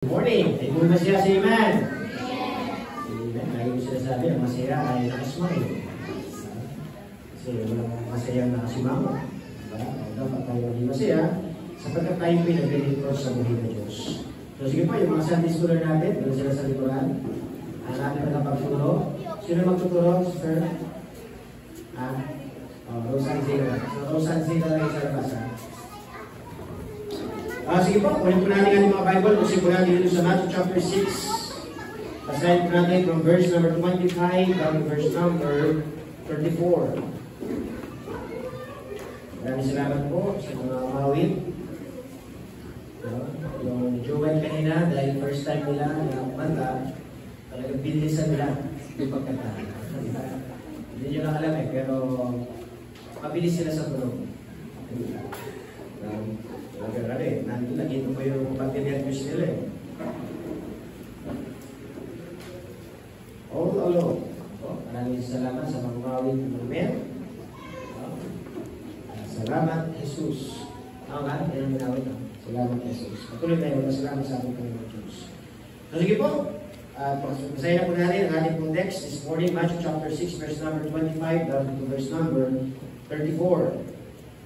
Good morning. Ay kung masaya si Iman. Si Iman, lagi mo sinasabi, ang masaya ay nakasmile. Kasi walang masayang nakasimango. Diba? Dapat tayo maging masaya sapagkat tayo pinag-record sa buhay ng Diyos. So sige po, yung mga Sunday schooler natin, doon sila sa likuran. Ang ating tagapagturo. Sino magtuturo, sister? Rosan Zila. So Rosan Zila lang sa labas, ha? Sige po, kunin po natin ang mga Bible. Kasi po natin dito sa Matthew chapter 6. Basahin po natin from verse number 25 down to verse number 34. Maraming salamat po sa mga umawit. Yung Joel kanina, dahil first time nila na kumanta, talagang bilisan nila yung pagkanta. Hindi nyo lang alam pero mabilis sila sa tulog. Nandun nakita ko yung pag-nervous nila eh. All alone. Maraming salamat sa mga umawit ng men. Salamat, Jesus. Oo nga, yan ang minawit. Salamat, Jesus. Patuloy tayo, salamat sa ating Panginoon Diyos. So sige po, basahin na po natin ang ating pong text this morning, Matthew chapter 6, verse number 25 down to verse number 34.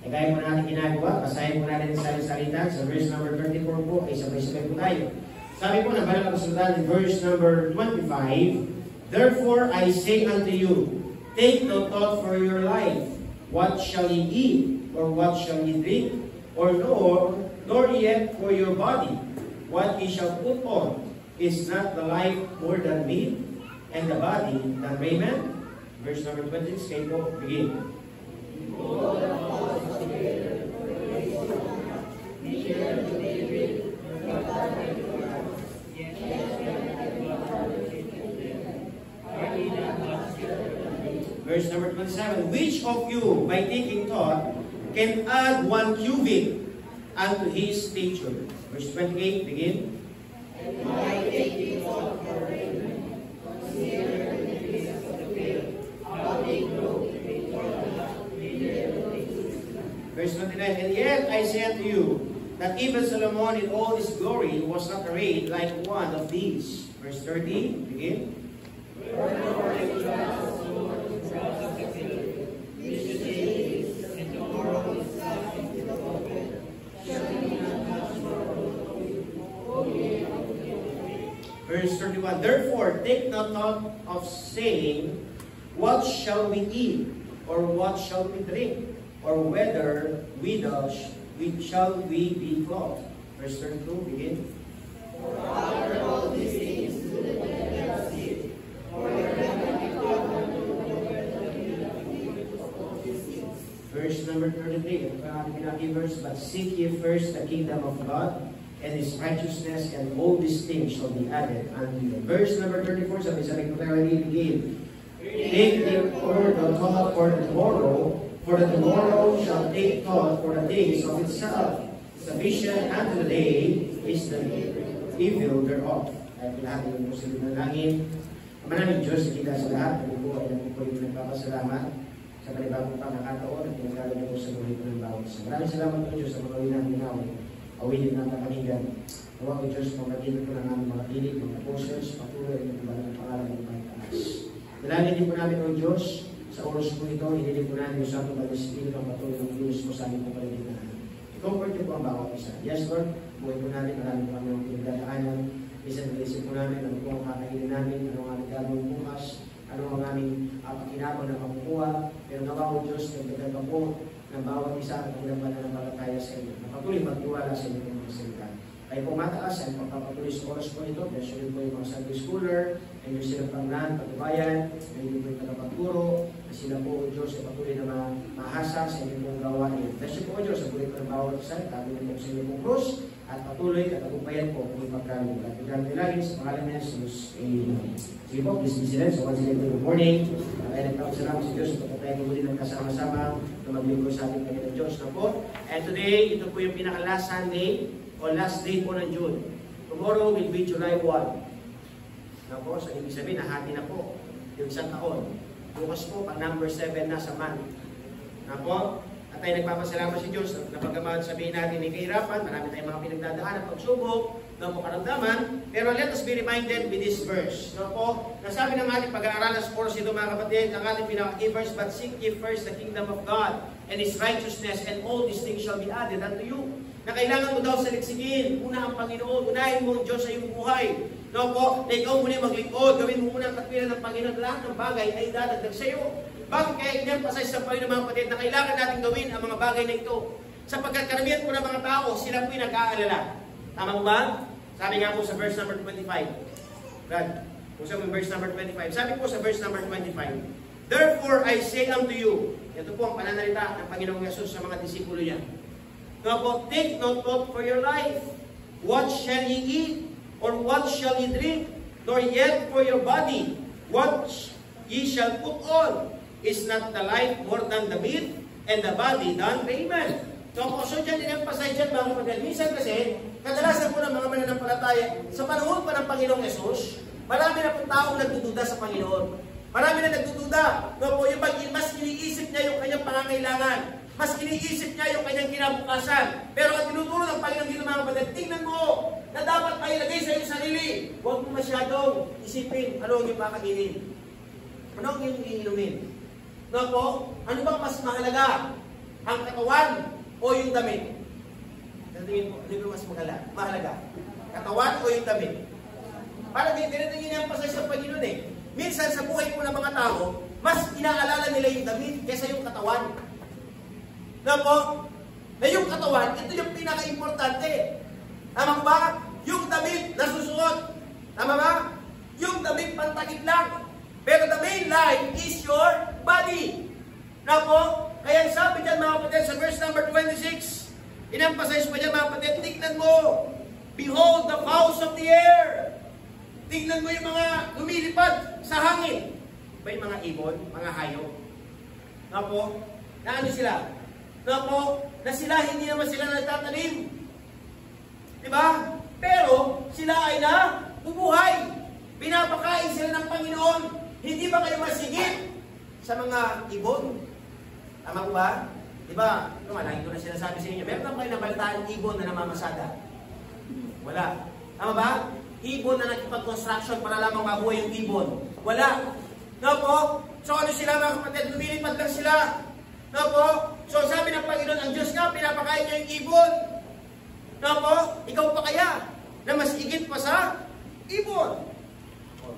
E kaya po natin ginagawa, basahin po natin sa salita sa verse number 34 po, ay sabay-sabay po tayo. Sabi po na banal na kasulatan in verse number 25, therefore I say unto you, take no thought for your life, what shall ye eat, or what shall ye drink, or nor yet for your body, what ye shall put on. Is not the life more than meat, and the body than raiment? Verse number 26, kayo po, begin. Verse number 27, which of you, by taking thought, can add 1 cubit unto his stature? Verse 28, begin. And by taking thought for raiment, consider the beasts of the field, how they grow, they toil not, neither do they cease. Verse 29, and yet I say unto you, that even Solomon in all his glory was not arrayed like one of these. Verse 30, begin. Wherefore I trust the Lord to cross of the field, which today is, and tomorrow is cast into the open. Shall he not touch your robe of you, O ye of the field? Verse 31, therefore take no thought of saying, what shall we eat, or what shall we drink, or whether shall we be clothed? Verse 32, begin. For after all these things do the Gentiles seek, for your heavenly Father knoweth that you have need of all these things. Verse number 33, verse, but seek ye first the kingdom of God, and his righteousness, and all these things shall be added unto you. Verse number 34, sabi ko tayo begin. Take therefore the thought for tomorrow, for the tomorrow shall take thought for the days of itself. Sufficient unto the day is the evil thereof. At lahat ng musulman ng langit. Maraming Diyos kita sa lahat. Kami po ay nagpupulit nagpapasalamat sa panibagong pangkakataon at pinagkala niyo po sa buhay ko ng bawat isa. Maraming salamat po Diyos sa mga winang ginawin. Awilin ng kapanigan. Huwag ko Diyos pagkakita ko ng aming mga pilit, mga posters, patuloy at ibalang pangalan ng pagtaas. Dalangin din po namin o Diyos. Sa oras po ito, hinilip po namin yung Santo Espiritu ng patuloy ng Diyos po sa aming pagkalimutan. I-comfort niyo po ang bawat isa. Yes, Lord, buhay po natin, maraming po ang pinagdadaanan. Minsan nag-isip po namin, ano po ang kakainin namin, ano ang aming gagawin bukas, ano ang aming pakinabang na makukuha. Pero nawa po Diyos, nagdagal pa po ng bawat isa at pagdagal na ng palataya sa inyo. Napatuloy magtiwala sa inyo ng mga salita. Kayo po mataas, ay pagpapatuloy sa oras po ito. Bless you po yung mga Sunday schooler, and yung silang panglahan, pagbabayan, and yung po yung tagapagturo, na sila po o Diyos ay patuloy na mahasa sa inyong pong gawain. Bless you po o Diyos, sa tuloy ko ng bawat isa, tabi niyo po sa inyong pong krus, at patuloy katagumpayan po kung ipagkaroon. At pagkaroon nilagin sa pangalan ng Jesus. Amen. Sige po, please be seated. So once again, good morning. Ay nagpapasalamat sa Diyos at tayo muli ng kasama-sama na maglingkod sa ating Panginoon Diyos na po. And today, ito po yung pinaka-last Sunday o last day po ng June. Tomorrow will be July 1. Na po, so ibig sabihin, nahati na po yung isang taon. Bukas po, pang number 7 na sa month. Na po, At tayo nagpapasalamat sa Diyos na pagkaman sabihin natin may kahirapan, marami tayong mga pinagdadaan at pagsubok, no po, karamdaman. Pero let us be reminded with this verse. No po, nasabi ng ating pag-aaral sa oras ito mga kapatid, ang ating pinaka-key verse, but seek ye first the kingdom of God and His righteousness, and all these things shall be added unto you. Na kailangan mo daw saliksikin, una ang Panginoon, unahin mo ang Diyos sa iyong buhay. No po, na ikaw muna maglingkod, gawin mo muna ang katwiran ng Panginoon, lahat ng bagay ay dadagdag sa iyo. Bakit kaya in-emphasize sa Panginoon mga kapatid na kailangan natin gawin ang mga bagay na ito? Sapagkat karamihan po ng mga tao, sila po'y nag-aalala. Tama po ba? Sabi nga po sa verse number 25. Brad, kung sa verse number 25. Sabi po sa verse number 25, therefore I say unto you, ito po ang pananalita ng Panginoong Yesus sa mga disipulo niya. Now po, take no thought for your life. What shall ye eat? Or what shall ye drink? Nor yet for your body, what ye shall put on? Is not the life more than the meat, and the body than raiment? So dyan, in-emphasize dyan mga kapatid. Minsan kasi, kadalasan po ng mga mananampalataya, sa panahon pa ng Panginoong Yesus, marami na pong taong nagdududa sa Panginoon. Marami na nagdududa. No po, yung mas iniisip niya yung kanyang pangangailangan. Mas iniisip niya yung kanyang kinabukasan. Pero ang tinuturo ng Panginoon dito mga kapatid, tingnan mo na dapat mailagay sa iyong sarili. Huwag mo masyadong isipin ano ang iyong kakainin. Ano ang iyong iinumin. No po, ano bang mas mahalaga? Ang katawan o yung damit? Tingin po, ano ba mas mahalaga? Katawan o yung damit? Para ganito yung in-emphasize sa Panginoon eh. Minsan sa buhay po ng mga tao, mas inaalala nila yung damit kaysa yung katawan. Na po, na yung katawan, ito yung pinaka-importante. Tama ba? Yung damit na susuot. Tama ba? Yung damit pantakip lang. Pero the main line is your body. Na po, kaya sabi dyan mga kapatid sa verse number 26, in-emphasize pa dyan mga kapatid, tignan mo, behold the fowls of the air. Tignan mo yung mga lumilipad sa hangin. Ba yung mga ibon, mga hayop? Na po, na ano sila? Na po, na sila, hindi naman sila nagtatanim. Diba? Pero, sila ay nabubuhay. Pinapakain sila ng Panginoon. Hindi ba kayo masigit sa mga ibon? Tama ba? Diba? Lagi ko na sinasabi sa inyo, meron kayo nabalitaan ibon na namamasada? Wala. Tama ba? Ibon na nagpag-construction para lamang mabuhay yung ibon. Wala. No po? So ano sila mga kapatid? Lumilipad lang sila. No po? So sabi ng Panginoon, ang Diyos nga, pinapakain niya yung ibon. No po? Ikaw pa kaya na mas higit pa sa ibon?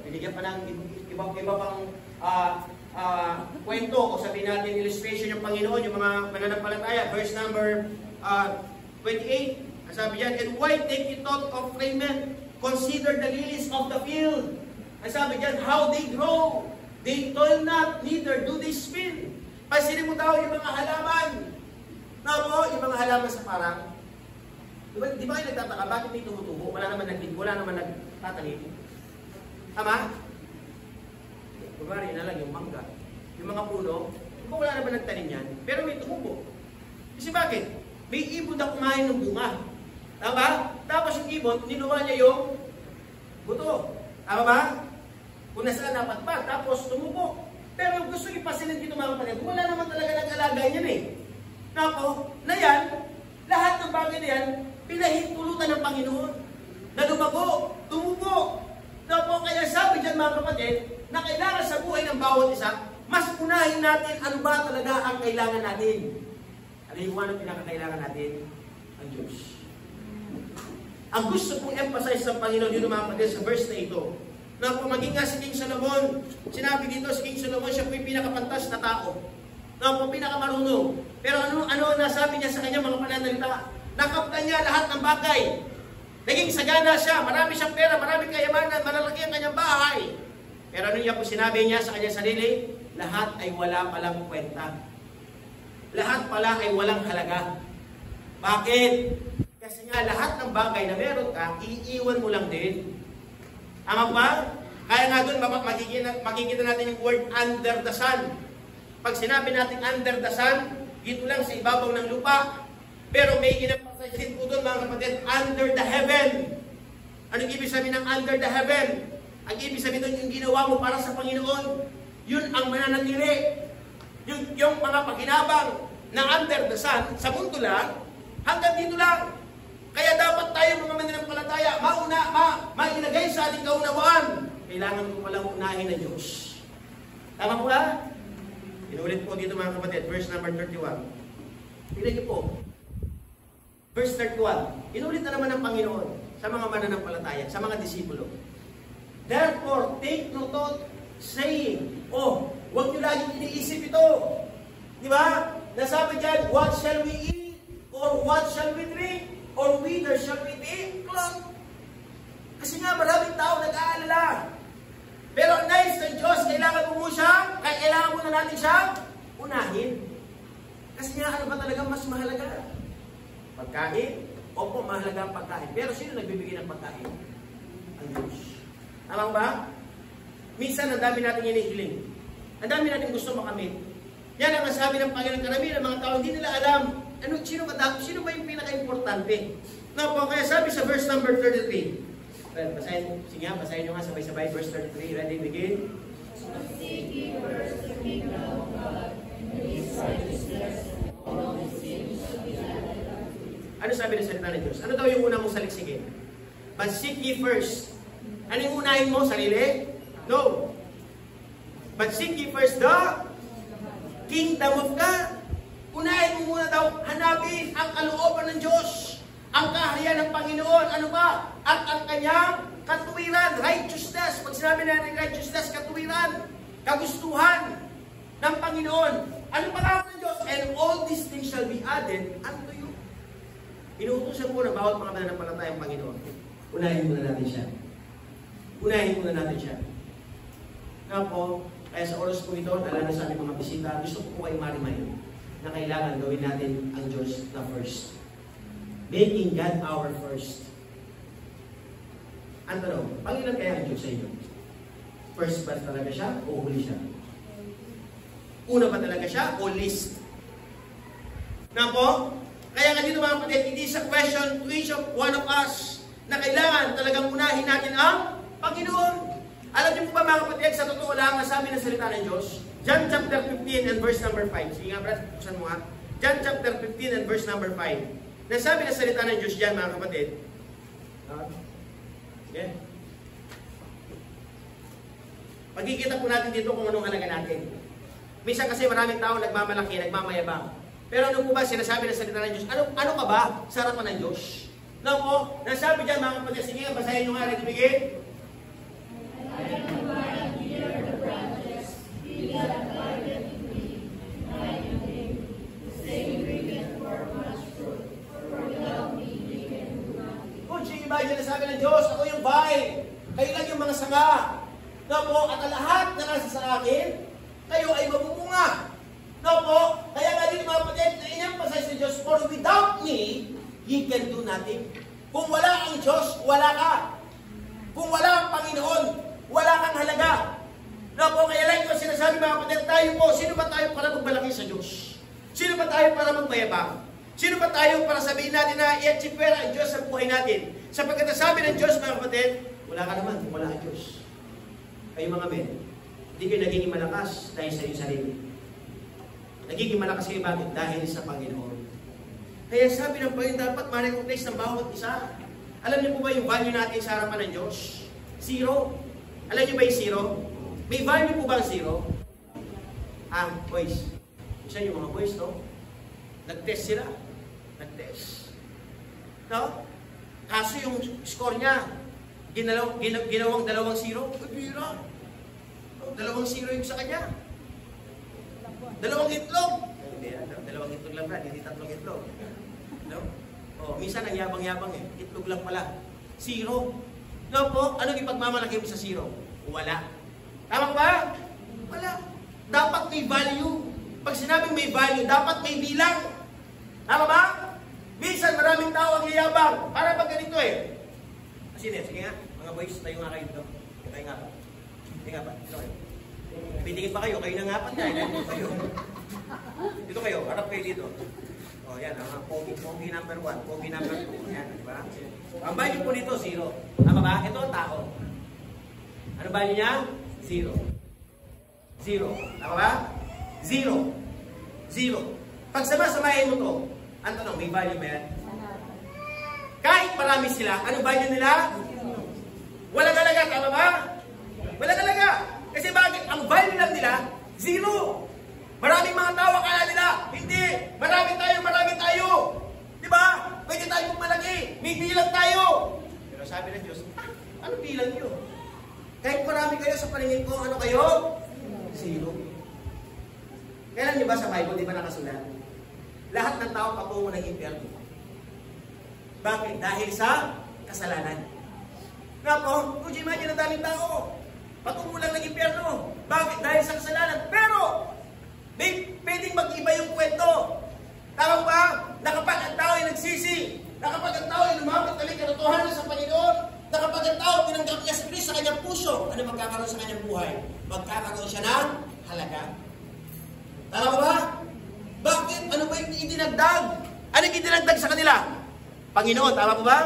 Binigyan pa ng iba pang kwento o sabihin natin illustration yung Panginoon, yung mga mananampalataya. Verse number 28. Sabi diyan, and why take you thought of raiment? Consider the lilies of the field. Ang sabi diyan, how they grow. They toil not, neither do they spin. Pansinin mo daw yung mga halaman. Nako, yung mga halaman sa parang. Di ba kayo nagtataka, bakit may tumutubo? Wala naman nagtatanim. Tama? Kumari na lang yung mangga. Yung mga puno, wala naman nagtanim yan, pero may tumubo. Kasi bakit? May ibon na kumain ng bunga. Tama? Tapos yung ibon, niluwa niya yung buto. Tama ba? Kung nasaan dapat pa, tapos tumubo. Pero gusto ipasilin dito mga kapatid, wala naman talaga nag-alaga niyan eh. Tapos, na yan, lahat ng bagay na yan, pinahintulutan ng Panginoon. Na lumago, tumubo. Tapos, kaya sabi dyan mga kapatid, na kailangan sa buhay ng bawat isa, mas unahin natin ano ba talaga ang kailangan natin. Ano yung ano pinakakailangan natin? Ang Diyos. Ang gusto pong emphasize ng Panginoon dito mga kapatid sa verse na ito, na kung maging nga si King Solomon, sinabi dito si King Solomon, siya po yung pinakapantas na tao. Na po pinakamarunong. Pero ano nasabi niya sa kanya mga pananalita? Nakaptan niya lahat ng bagay. Naging sagana siya, marami siyang pera, maraming kayamanan, malalaki ang kanyang bahay. Pero ano niya po sinabi niya sa kanyang sarili? Lahat ay wala palang kwenta. Lahat pala ay walang halaga. Bakit? Kasi nga lahat ng bagay na meron ka, iiwan mo lang din. Tama ba? Kaya nga doon, makikita natin yung word under the sun. Pag sinabi natin under the sun, dito lang sa ibabaw ng lupa. Pero may in-emphasize din po doon mga kapatid, under the heaven. Anong ibig sabihin ng under the heaven? Ang ibig sabihin doon, yung ginawa mo para sa Panginoon, yun ang mananatili. Yung mga pakinabang na under the sun, sa mundo lang, hanggang dito lang. Kaya dapat tayo mga mananampalataya, mailagay sa ating kaunawaan. Kailangan ko palang unahin ng Diyos. Tama po ba? Inulit po dito mga kapatid, verse number 31. Tignan niyo po. Verse 31. Inulit na naman ng Panginoon sa mga mananampalataya, sa mga disipulo. Therefore, take no thought, saying, huwag niyo laging iniisip ito. Di ba? Nasabi dyan, what shall we eat? Or what shall we drink? Or whither shall we be clothed? Kasi nga, maraming tao nag-aalala. Pero nice ng Diyos, kailangan mo siya, kaya kailangan muna natin siya unahin. Kasi nga, ano ba talaga mas mahalaga? Pagkain? Opo, mahalaga ang pagkain. Pero sino nagbibigay ng pagkain? Ang Diyos. Tama ba? Minsan, ang dami natin hinihiling. Ang dami natin gusto makamit. Yan ang nasabi ng Panginoon. Karamihan ng mga tao, hindi nila alam sino ba yung pinaka-importante. No, po, kaya sabi sa verse number 33. Well, basahin nyo nga sabay-sabay. Verse 33. Ready, begin. Seek ye first the kingdom of God and His righteousness, all these things shall be added unto you. Ano sabi ng salita ng Diyos? Ano daw yung unang mong saliksik? But seek ye first. Ano yung unahin mo? Sarili? No. But seek ye first the kingdom of God. Unahin mo muna daw, hanapin ang kalooban ng Diyos. Ang kaharian ng Panginoon. Ano ba? At ang kanyang katuwiran, righteousness. Pag sinabi natin righteousness, katuwiran, kagustuhan ng Panginoon. Ano pa nga ng Diyos? And all these things shall be added unto you. Inuutosan po ng bawat mga mananampalatayang Panginoon. Unahin muna natin siya. Unahin muna natin siya. Nga po, kaya sa oras po ito, alala sa aming mga bisita, gusto ko po kayo marimayin na kailangan gawin natin ang Diyos na first. Making God our first. Ang tanong, Panginoon kaya ang Diyos sa inyo? First ba talaga siya o huli siya? Una ba talaga siya o list? Na po, kaya nga dito mga kapatid, hindi sa question to each of one of us na kailangan talagang unahin natin ang Panginoon. Alam niyo po ba mga kapatid, sa totoo lang, nasabi ng salita ng Diyos, John chapter 15 and verse number 5. Sige nga, Brad, buksan mo nga. John chapter 15 and verse number 5. Nasabi ng salita ng Diyos dyan, mga kapatid. Okay. Pagkikita po natin dito kung anong halaga natin. Minsan kasi maraming tao nagmamalaki, nagmamayabang. Pero ano po ba sinasabi ng salita ng Diyos? Ano ka ba sa harapan ng Diyos? No po, nasabi dyan mga kapatid, sige, basahin nyo nga, ready to begin? I am the vine, ye are the branches, he that abideth in me, I in him, the same bringeth forth much fruit, for without me ye can do nothing. Kung sige ba dyan nasabi ng Diyos, ako yung vine, kayo lang yung mga sanga. No po, at ang lahat na nasa sa akin, kayo ay mabumunga. No po, kaya nga din mga kapatid, na in-emphasize ng Diyos, for without me, ye can do nothing. Kung wala ang Diyos, wala ka. Kung wala ang Panginoon, wala kang halaga. No po, kaya lang yung sinasabi mga kapatid, tayo po, sino ba tayo para magmalaki sa Diyos? Sino ba tayo para magmayabang? Sino ba tayo para sabihin natin na i-achievera ang Diyos sa buhay natin? Sapagkat nasabi ng Diyos mga kapatid, wala ka naman kung wala ang Diyos. Kayo mga men, hindi kayo nagiging malakas dahil sa iyong sarili. Nagiging malakas kayo bakit? Dahil sa Panginoon. Kaya sabi ng Panginoon, dapat ma-recognize ng bawat isa. Alam niyo po ba yung value natin sa harapan ng Diyos? Zero. Alam niyo ba yung zero? May value po ba ang zero? Boys. Isa yung mga boys, no? Nag-test sila. Nag-test. No? Kaso yung score niya, ginawang 2-0. Kabira. 2-0 yung sa kanya. 2 itlog. Hindi, 2 itlog lang ba? Hindi 3 itlog. No? Minsan ang yabang-yabang eh. Itlog lang pala. 0. No po, anong ipagmamalaki mo sa 0? Wala. Tama ba? Wala. Dapat may value. Pag sinabing may value, dapat may bilang. Tama ba? Minsan maraming tao ang yayabang. Para pag ganito eh. Kasi sige nga, mga boys, tayo nga kayo dito. Tayo nga pa. Tayo nga pa. Dito kayo. Pitingin pa kayo, kayo na nga pa tayo. Dito kayo, harap kayo dito. O yan, pogi number 1, pogi number 2. Yan, di ba? Ang value po nito, 0. Tama ba? Ito ang tao. Ano value niya? 0. 0. Tama ba? 0. 0. Pag sama-samahin mo to, ang tanong, may value ba yan? marami sila, anong value nila? Walang halaga, tama ba? Walang halaga. Kasi bakit? Ang value lang nila, zero. Maraming mga tao akala nila, hindi. Marami tayo. Di ba? Pwede tayo malaki. May bilang tayo. Pero sabi ng Diyos, ano bilang nyo? Kahit marami kayo sa paningin ko, ano kayo? Zero. Kailan nyo ba sa Bible, di ba nakasulat? Lahat ng tao patungo ng impyerno. Bakit? Dahil sa kasalanan. Nga po, kung imagine ang daming tao, patungo lang ng impyerno. Bakit? Dahil sa kasalanan. Pero, pwedeng mag-iba yung kwento. Tama ba? Na kapag ang tao ay nagsisi, na kapag ang tao ay lumapit ng katotohanan sa Panginoon, na kapag ang tao tinanggap niya si Kristo sa kanyang puso, ano magkakaroon sa kanyang buhay? Magkakaroon siya ng halaga. Tama ba? Bakit? Ano ba yung idinagdag? Ano yung idinagdag sa kanila? Panginoon, tama ba?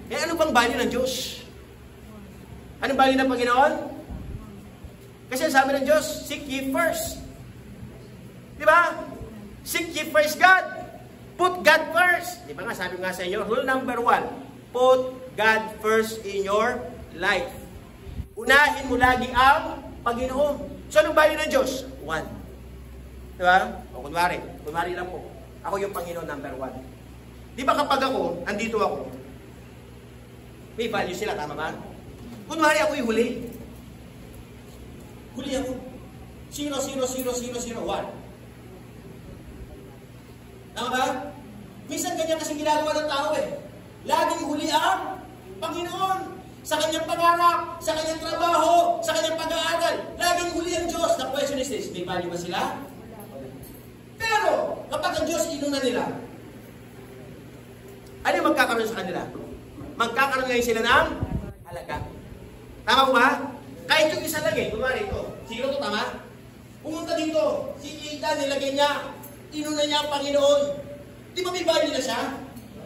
Eh ano bang value ng Diyos? Anong value ng Panginoon? Kasi sabi ng Diyos, seek ye first. Di ba? Seek ye first God. Put God first. Di ba nga, sabi nga sa inyo, rule number 1, put God first in your life. Unahin mo lagi ang Panginoon. So, anong value ng Diyos? 1. Di ba? O, kunwari lang po. Ako yung Panginoon number 1. Di ba kapag ako, andito ako, may value sila, tama ba? Kunwari ako yung huli. Huli ako. 0, 0, 0, 0, 0, 1. Tama ba? Minsan ganyan kasi ginagawa ng tao eh. Laging huli ang Panginoon. Sa kanyang pangarap, sa kanyang trabaho, sa kanyang pag-aaral. Laging huli ang Diyos. The question is this, may value ba sila? Pero, kapag ang Diyos inuna nila, ano yung magkakaroon sa kanila? Magkakaroon ngayon sila ng halaga. Tama ba? Kahit yung isa lang eh. Kunwari ito. Zero to, tama? Pumunta dito. Si Ida, nilagay niya. Inuna niya ang Panginoon. Di ba may value na siya?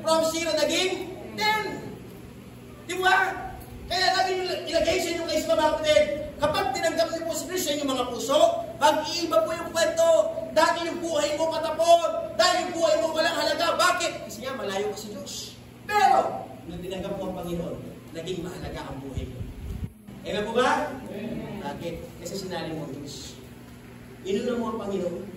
From 0 naging 10. Di ba? Kaya namin ilagay sa inyong kaisa mga kapatid. Kapag tinanggap niyo po si Kristo sa inyong mga puso, mag-iiba po yung kwento. Dahil yung buhay mo patapon. Dahil yung buhay mo walang halaga. Bakit? Kasi nga malayo ka sa Diyos. Pero, nung tinanggap mo ang Panginoon, naging mahalaga ang buhay mo. Amen po ba? Bakit? Kasi sinali mo ang Diyos. Inuna mo ang Panginoon.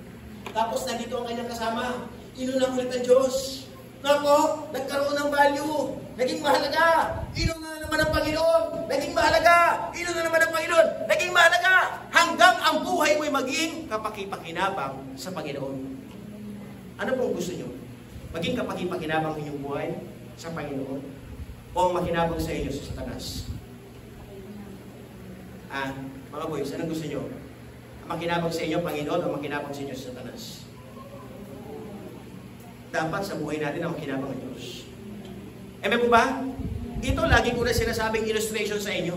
Tapos nandito ang kanyang kasama. Inuna ulit ang Diyos. Nako, nagkaroon ng value. Naging mahalaga. Inuna naman ang Panginoon. Naging mahalaga. Inuna naman ang Panginoon. Naging mahalaga. Hanggang ang buhay mo'y maging kapaki-pakinabang sa Panginoon. Ano pong gusto nyo? Maging kapaki-pakinabang inyong buhay sa Panginoon? O ang makinabang sa inyo sa Satanas? Mga boys, anong gusto nyo? Makinabang sa inyo, Panginoon, o makinabang sa inyo sa Satanas? Dapat sa buhay natin ang makinabang ang Diyos. Amen po ba? Ito, lagi ko na sinasabing illustration sa inyo.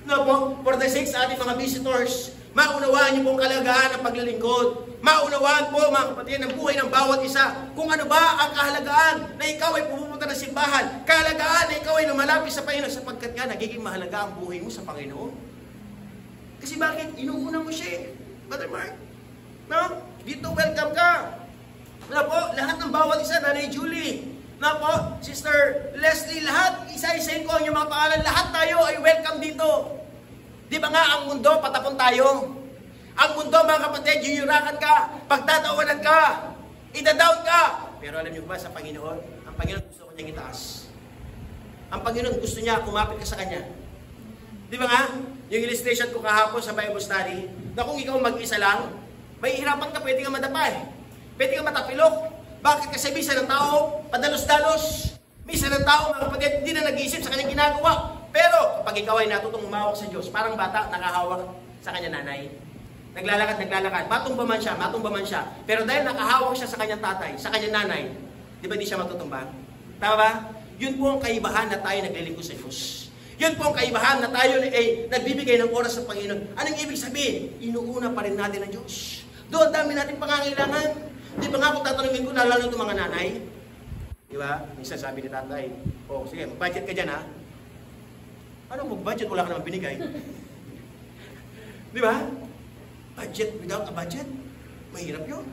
No po, for the sake sa ating mga visitors, maunawaan niyo po ang kalagahan ng paglalingkod. Maunawaan po, mga kapatid, ang buhay ng bawat isa. Kung ano ba ang kahalagaan na ikaw ay pupunta ng simbahan. Kahalagaan na ikaw ay lumalapit sa Panginoon sapagkat nga nagiging mahalaga ang buhay mo sa Panginoon. Kasi bakit? Inuuna mo siya eh. Brother Mark. No? Dito, welcome ka. Na po, lahat ng bawat isa, Nanay Julie. Na po, Sister Leslie, lahat, isa-isayin ko ang inyong mga pangalan. Lahat tayo ay welcome dito. Di ba nga, ang mundo, patapon tayo. Ang mundo, mga kapatid, yuyurakan ka, pagtatawanan ka, ida-down ka. Pero alam niyo ba sa Panginoon? Ang Panginoon gusto ko niyang itaas. Ang Panginoon gusto niya, kumapit ka sa Kanya. Di ba nga? Yung illustration ko kahapon sa Bible study, na kung ikaw mag-isa lang, may hirapan ka, pwede ka madapa eh. Pwede ka matapilok. Bakit? Kasi minsan ng tao, padalos-dalos. Minsan ng tao, mga kapatid, hindi na nag-iisip sa kanyang ginagawa. Pero, kapag ikaw ay natutong umawak sa Diyos, parang bata, nakahawak sa kanyang nanay. Naglalakad. Matumba man siya. Pero dahil nakahawak siya sa kanyang tatay, sa kanyang nanay, di ba di siya matutumba? Tama ba? Yun po ang kaibahan na tayo naglilingkod sa Diyos. Yun po ang kaibahan na tayo ay nagbibigay ng oras sa Panginoon. Anong ibig sabihin? Inuuna pa rin natin ang Diyos. Doon, dami natin pangangailangan. Di ba nga kung tatanungin ko, lalo itong mga nanay? Di ba? Minsan sabi ni tatay, sige, mag-budget ka dyan ha. Ano mag-budget? Wala ka naman binigay. Di ba? Budget without a budget? Mahirap yun.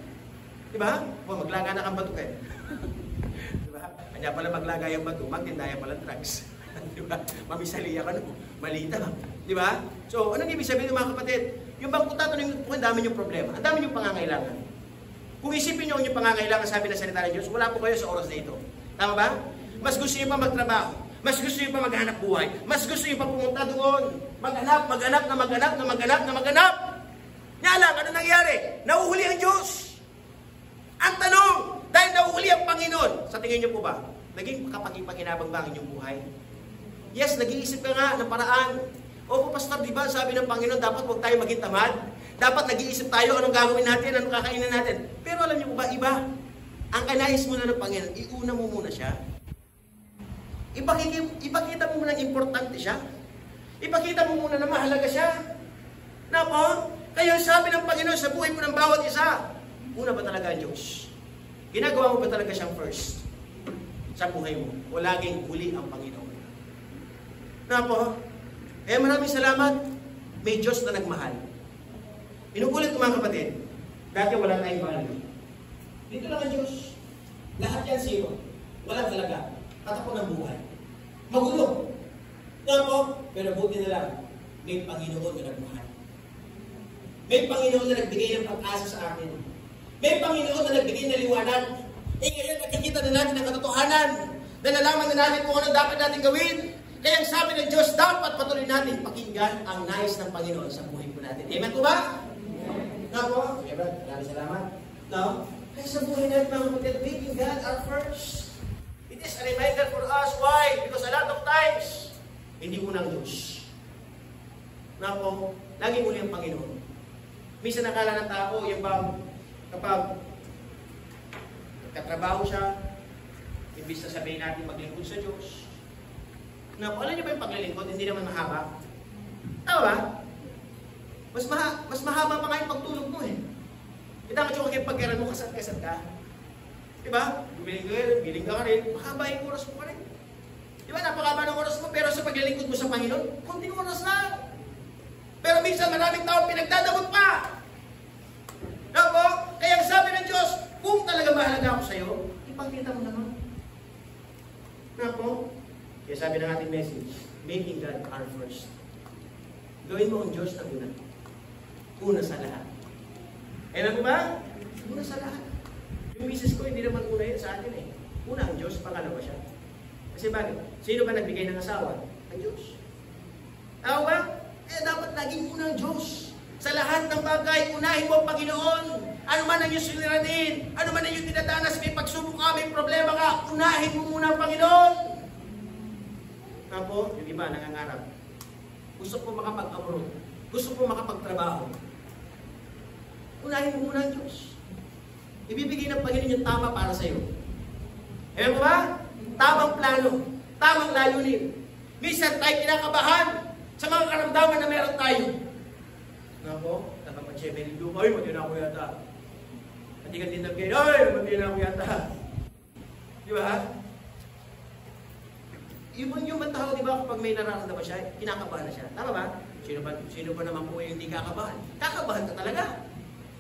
Di ba? Maglaga na kang bato kayo. Di ba? Kanya pala maglagay ang bato, magtindaya pala drugs. Di ba? Mamisaliya ka no, malita. Di ba? So, anong ibig sabihin mga kapatid? Yung bang tatanungin po, ang dami yung problema, ang dami yung pangangailangan. Kung isipin nyo yung pangangailangan, sabi ng salita ng Diyos, wala po kayo sa oras na ito. Tama ba? Mas gusto nyo pa magtrabaho. Mas gusto nyo pa maghanap buhay. Mas gusto nyo pa pumunta doon. Maghanap. Nga lang, ano nangyari? Nauhuli ang Diyos. Ang tanong, dahil nauhuli ang Panginoon, sa tingin nyo po ba, naging kapag-ipakinabang ba ang inyong buhay? Yes, nag-iisip ka nga ng paraan. Opo, Pastor, di ba sabi ng Panginoon, dapat huwag tayo maging tamad? Dapat nag-iisip tayo anong gagawin natin, anong kakainin natin. Pero alam niyo po ba, iba? Ang kanais mo na ng Panginoon, iuna mo muna siya. Ipakita mo muna importante siya. Ipakita mo muna na mahalaga siya. Na po, kaya sabi ng Panginoon sa buhay mo ng bawat isa, una ba talaga ang Diyos? Ginagawa mo ba talaga siyang first sa buhay mo? O laging huli ang Panginoon? Na po, maraming salamat. May Diyos na nagmahal. Inuulit ko mga kapatid, dati wala tayong value. Dito lang ang Diyos. Lahat yan zero. Walang halaga. Tatapon ng buhay. Magulo. Na po, pero buti na lang, may Panginoon na nagmahal. May Panginoon na nagbigay ng pag-asa sa akin. May Panginoon na nagbigay ng liwanag. Ngayon nakikita na natin ang katotohanan. Nalalaman na natin kung ano dapat natin gawin. Kaya ang sabi ng Diyos, dapat patuloy natin pakinggan ang nais ng Panginoon sa buhay po natin. Amen po ba? No po? Okay, Brad. Maraming salamat. No? Kaya sa buhay natin mga kapatid, making God our first. It is a reminder for us. Why? Because a lot of times, hindi unang Diyos. No po? Laging uli ang Panginoon. Minsan nakala ng tao, yung bang kapag nagkatrabaho siya, imbis na sabihin natin maglingkod sa Diyos. Na po, alam niyo ba yung paglilingkod, hindi naman mahaba? Tama ba? Mas mahaba pa nga yung pagtulog mo eh. Kita ka kayo pagkaran mo, kasat-kasat ka. Diba? Biling ka rin, mahaba yung oras mo pa rin. Diba? Napakaba ng oras mo, pero sa paglilingkod mo sa Panginoon, konting oras lang. Pero minsan maraming tao pinagdadamot pa. No po? Kaya ang sabi ng Diyos, kung talaga mahalaga ako sa iyo, ipagkita mo naman. No po? Kaya sabi ng ating message, making God our first. Gawin mo ang Diyos na una. Una sa lahat. Alam mo ba? Una sa lahat. Yung misis ko, hindi naman una yun sa atin eh. Una ang Diyos, pangalawa siya. Kasi bakit? Sino ba nagbigay ng asawa? Ang Diyos. Tao ba? Dapat laging unang Diyos. Sa lahat ng bagay, unahin mo ang Panginoon. Ano man ang iyong suliranin, ano man ang iyong dinadanas, may pagsubok ka, may problema ka, unahin mo muna ang Panginoon. Ako, yung iba nangangarap. Gusto ko makapag-abroad. Gusto ko makapagtrabaho. Unahin mo muna ang Diyos. Ibibigay ng Panginoon yung tama para sa iyo. Alam mo ba? Tamang plano, tamang layunin. Minsan tayo kinakabahan sa mga karamdaman na meron tayo. Nako, nakapag-7 lupa, ay, mati na ako yata. Hindi ka din nabigay, ay, mati na ako yata. Di ba? Yung tao, di ba, kapag may nararamdaman siya, kinakabahan na siya. Tama ba? Sino ba naman po yung hindi kakabahan? Kakabahan ka talaga.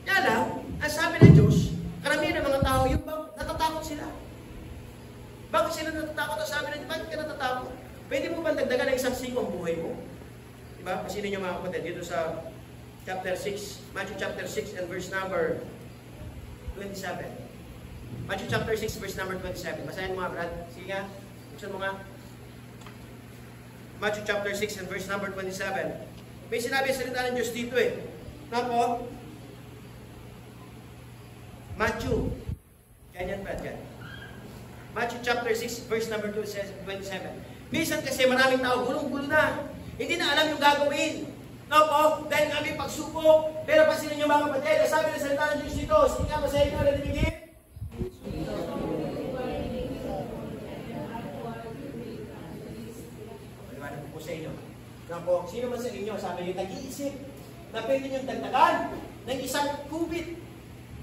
Kaya lang, ang sabi ng Diyos, karamihan ng mga tao, yung bang natatakot sila. Bakit sila natatakot? Ang sabi ng Diyos, bakit ka natatakot? Pwede mo ba dagdagan ng isang siko ang buhay mo? Diba? Pasinin nyo mga kapatid, dito sa chapter 6, Matthew chapter 6 and verse number 27. Matthew chapter 6 verse number 27. Basahin mo nga, Brad. Sige nga. Buksan mo nga. Matthew chapter 6 and verse number 27. May sinabi sa salita ng Diyos dito eh. Nga po? Matthew. Ganyan, Brad, yan. Matthew chapter 6 verse number 27. Minsan kasi maraming tao, gulong-gulo na. Hindi na alam yung gagawin. No po? Dahil kami pagsubok. Pero pasinin nyo mga kapatid, sabi ng salita ng Diyos dito, sige nga, masahin nyo, nalinigin. Paliwanag po sa inyo. No po? Sino man sa inyo, sabi nyo, nag-iisip na pwede nyo dagdagan ng isang kubit.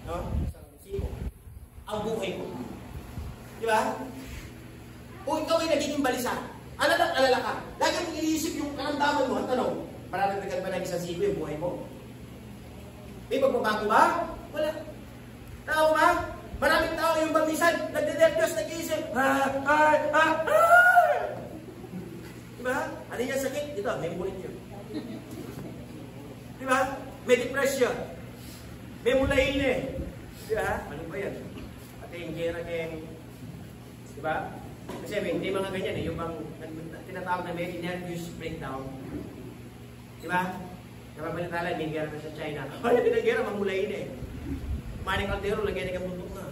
No? Isang siko. Ang buhay mo. Di ba? Kung ikaw ay nagiging balisa, alala ka. Lagi mong iniisip yung karamdaman mo. Ang tanong, maraming ba ng isang siko yung buhay mo? May pagbabago ba? Wala. Tao ba? Maraming tao yung bamisan, nagde-nervyos, nag-iisip, Diba? Ano yung sakit? Ito, may mulit yun. Diba? May depression. May mulayin eh. Diba? Ano ba yan? At yung gera keng, diba? Kasi hindi mga ganyan eh, yung tinatawag na may nervous breakdown. Diba? Napapalitala, may gera na sa China. Ay, pinag-gera, mamulayin eh. Maning Caldero, lagyan ng bundok na.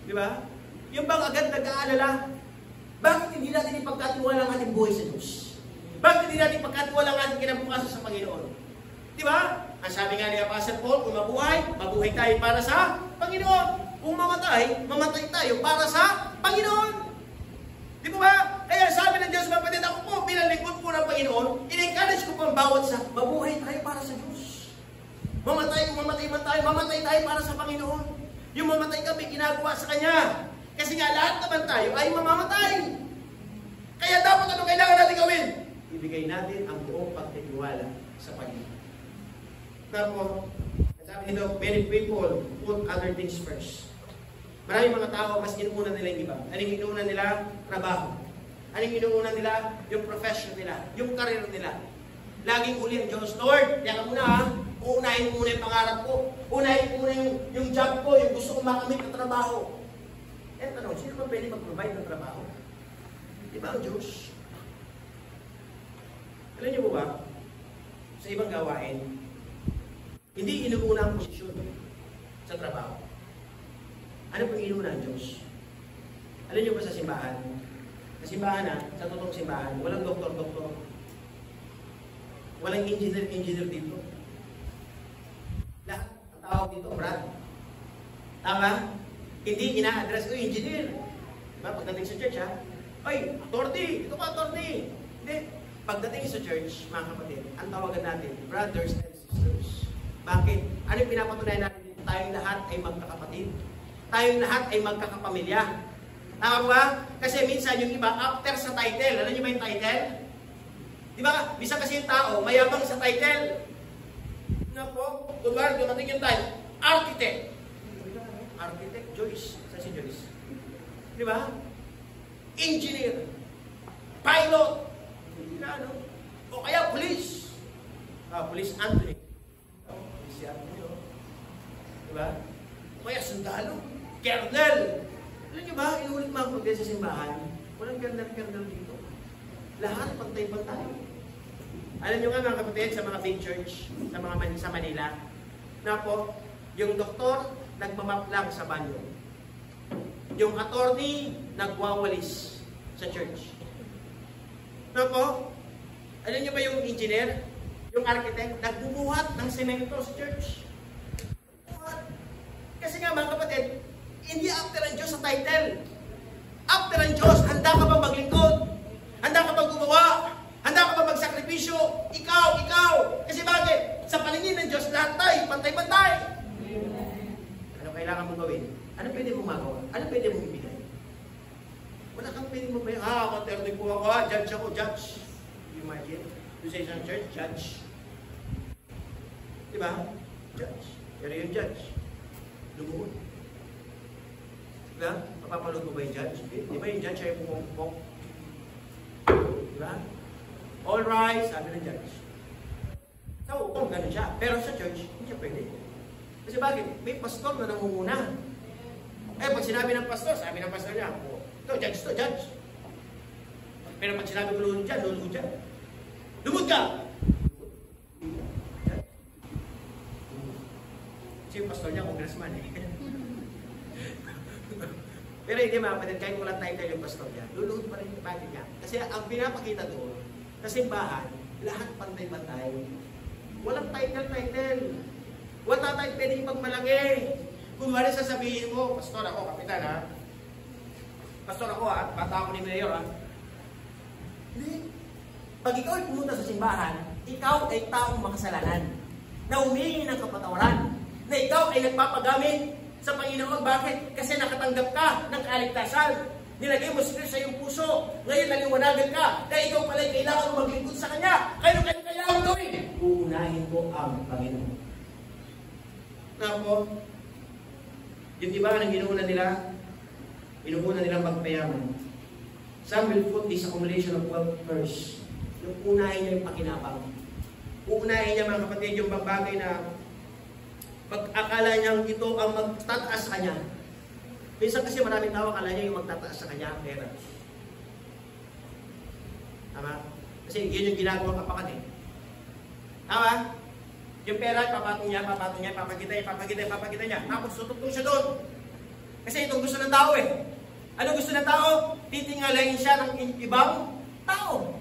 Diba? Yung bang agad nag-aalala, bakit hindi natin ipagkatiwala ang ating buhay sa Diyos? Bakit hindi natin ipagkatiwala ang ating kinabukasan sa Panginoon? Diba? Ang sabi nga ni Apostle Paul, kung mabuhay tayo para sa Panginoon. Kung mamatay, mamatay tayo para sa Panginoon. Di ba? Kaya sabi ng Diyos, kapatid, ako po, bilang lingkod po ng Panginoon, in-encourage ko po ang bawat sa mabuhay tayo para sa Diyos. Mamatay tayo para sa Panginoon. Yung mamatay kami, ginagawa sa Kanya. Kasi nga lahat naman tayo ay mamamatay. Kaya dapat ano kailangan natin gawin? Ibigay natin ang buong pagtitiwala sa Panginoon. Tapos, sabi nito, many people put other things first. Maraming mga tao, mas inuuna nila yung iba. Anong inuuna nila? Trabaho. Anong inuuna nila? Yung profession nila. Yung career nila. Laging uli ang Diyos, Lord, kaya ka muna ha. Uunahin muna yung pangarap ko. Unahin muna yung job ko, yung gusto kong makamit na trabaho. Eh, tanong, sino ba pwede mag-provide ng trabaho? Di ba ang Diyos? Alam niyo po ba, sa ibang gawain, hindi inuuna ang posisyon sa trabaho. Ano pong inuuna ang Diyos? Alam niyo ba sa simbahan? Sa simbahan sa totoong simbahan, walang doktor-doktor. Walang engineer dito. Lahat ang tawag dito, Brad. Tama? Hindi ina-address ko engineer. Diba? Pagdating sa church, ay, attorney! Ito pa, attorney! Hindi. Pagdating sa church, mga kapatid, ang tawagan natin, brothers and sisters. Bakit? Ano yung pinapatunayan natin? Tayong lahat ay magkakapatid. Tayong lahat ay magkakapamilya. Tama ba? Kasi minsan yung iba, after sa title. Alam niyo ba yung title? Di ba? Bisa kasi yung tao, mayabang sa title. Nga po, kunwari, dumating yung title, architect. Architect, Joyce. Saan si Joyce? Di ba? Engineer. Pilot. Ano? O kaya police. Police Anthony. Police Anthony. Di ba? O kaya sundalo. Kernel. Alam niyo ba, inulit mga pagkakas sa simbahan, walang kernel dito. Lahat pantay-pantay. Alam niyo nga mga kapatid, sa mga big church, sa Manila, na po, yung doktor, nagmamap lang sa banyo. Yung attorney, nagwawalis sa church. Na po, alam niyo ba yung engineer, yung architect, nagbubuhat ng semento sa church. Kasi nga mga kapatid, hindi after ang Diyos sa title. After ang Diyos, handa ka ba maglingkod? Handa ka ba gumawa? Handa ka ba magsakripisyo? Ikaw. Kasi bakit? Sa paningin ng Diyos, lahat tayo, pantay-pantay. Ano kailangan mong gawin? Ano pwede mong magawa? Ano pwede mong ibigay? Wala kang pwede mong ibigay. Maternig po ako, judge ako, judge. You imagine? You say isang church, judge. Diba? Judge. Pero yung judge, lumuhod. Diba? Mapapanood mo ba yung judge? Di ba yung judge ay pumupok? Diba? All right, sabi ng judge. Sa hukom, ganun siya. Pero sa church, hindi siya pwede. Kasi bakit? May pastor na nangunguna. Pag sinabi ng pastor, sabi ng pastor niya, ito, judge. Pero pag sinabi ko lulod dyan. Lumod ka! Kasi yung pastor niya, congressman eh. Pero hindi mga kapatid, kahit walang title yung pastor niya, luluhod pa rin yung bakit niya. Kasi ang pinapakita doon, sa simbahan, lahat pantay-pantay. Walang title. Wala tayong pwede ipagmalaki. Kung wala sasabihin mo, pastor ako, kapitan Pastor ako bata ako ni Mayor Hindi. Pag ikaw ay pumunta sa simbahan, ikaw ay taong makasalanan, na humingi ng kapatawaran, na ikaw ay nagpapagamit sa Panginoon. Bakit? Kasi nakatanggap ka ng kaligtasan. Nilagay mo sa iyong puso. Ngayon naliwanagan ka na ikaw pala kailangan maglingkod sa Kanya. Kaya kailangan gawin? Uunahin ko ang Panginoon. Na po, Yun di ba ang inuuna nila? Inuuna nilang magpayaman. Some will put this accumulation of wealth first. Yung unahin niya yung pakinabang. Uunahin niya mga kapatid yung bagay na akala niyang ito ang magtataas sa kanya. Minsan kasi maraming tao akala niya yung magtataas sa kanya ang pera. Tama? Kasi yun yung ginagawa kapatid. Tama? Yung pera, papatong niya, papakita niya. Tapos tutugtog siya doon. Kasi itong gusto ng tao eh. Ano gusto ng tao? Titingalain siya ng ibang tao.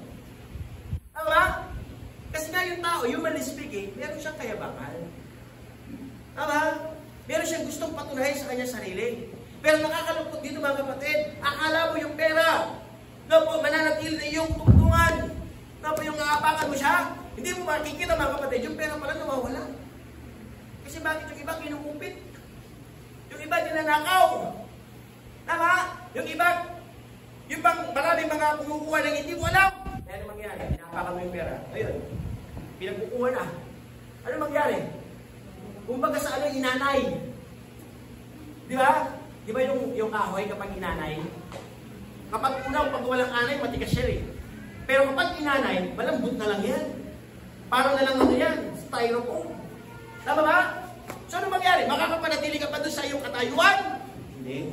Tama? Kasi nga yung tao, humanly speaking, meron siyang kayabangan. Tama? Meron siyang gustong patunayan sa kanya sarili. Pero nakakalungkot dito mga kapatid, akala mo yung pera, no po, mananatili na yung tungtungan, no po, yung aapakan mo siya, hindi mo makikita mga kapatid, yung pera pala nawawala. Kasi bakit yung iba kinukupit? Yung iba ninanakaw. Tama? Yung iba, yung bang maraming mga kumukuha ng hindi mo alam. Kaya ano mangyari? Pinapakan mo yung pera. Ayun, pinagkukuha na. Ano mangyari? Kumbaga sa ano, inanay. Di ba? Di ba yung kahoy kapag inanay? Kapag unaw, pag walang anay, matigas siya eh. Pero kapag inanay, malambot na lang yan. Parang na lang ano yan, styrofoam. Tama ba? So ano mangyari? Makakapanatili ka pa doon sa iyong katayuan? Hindi.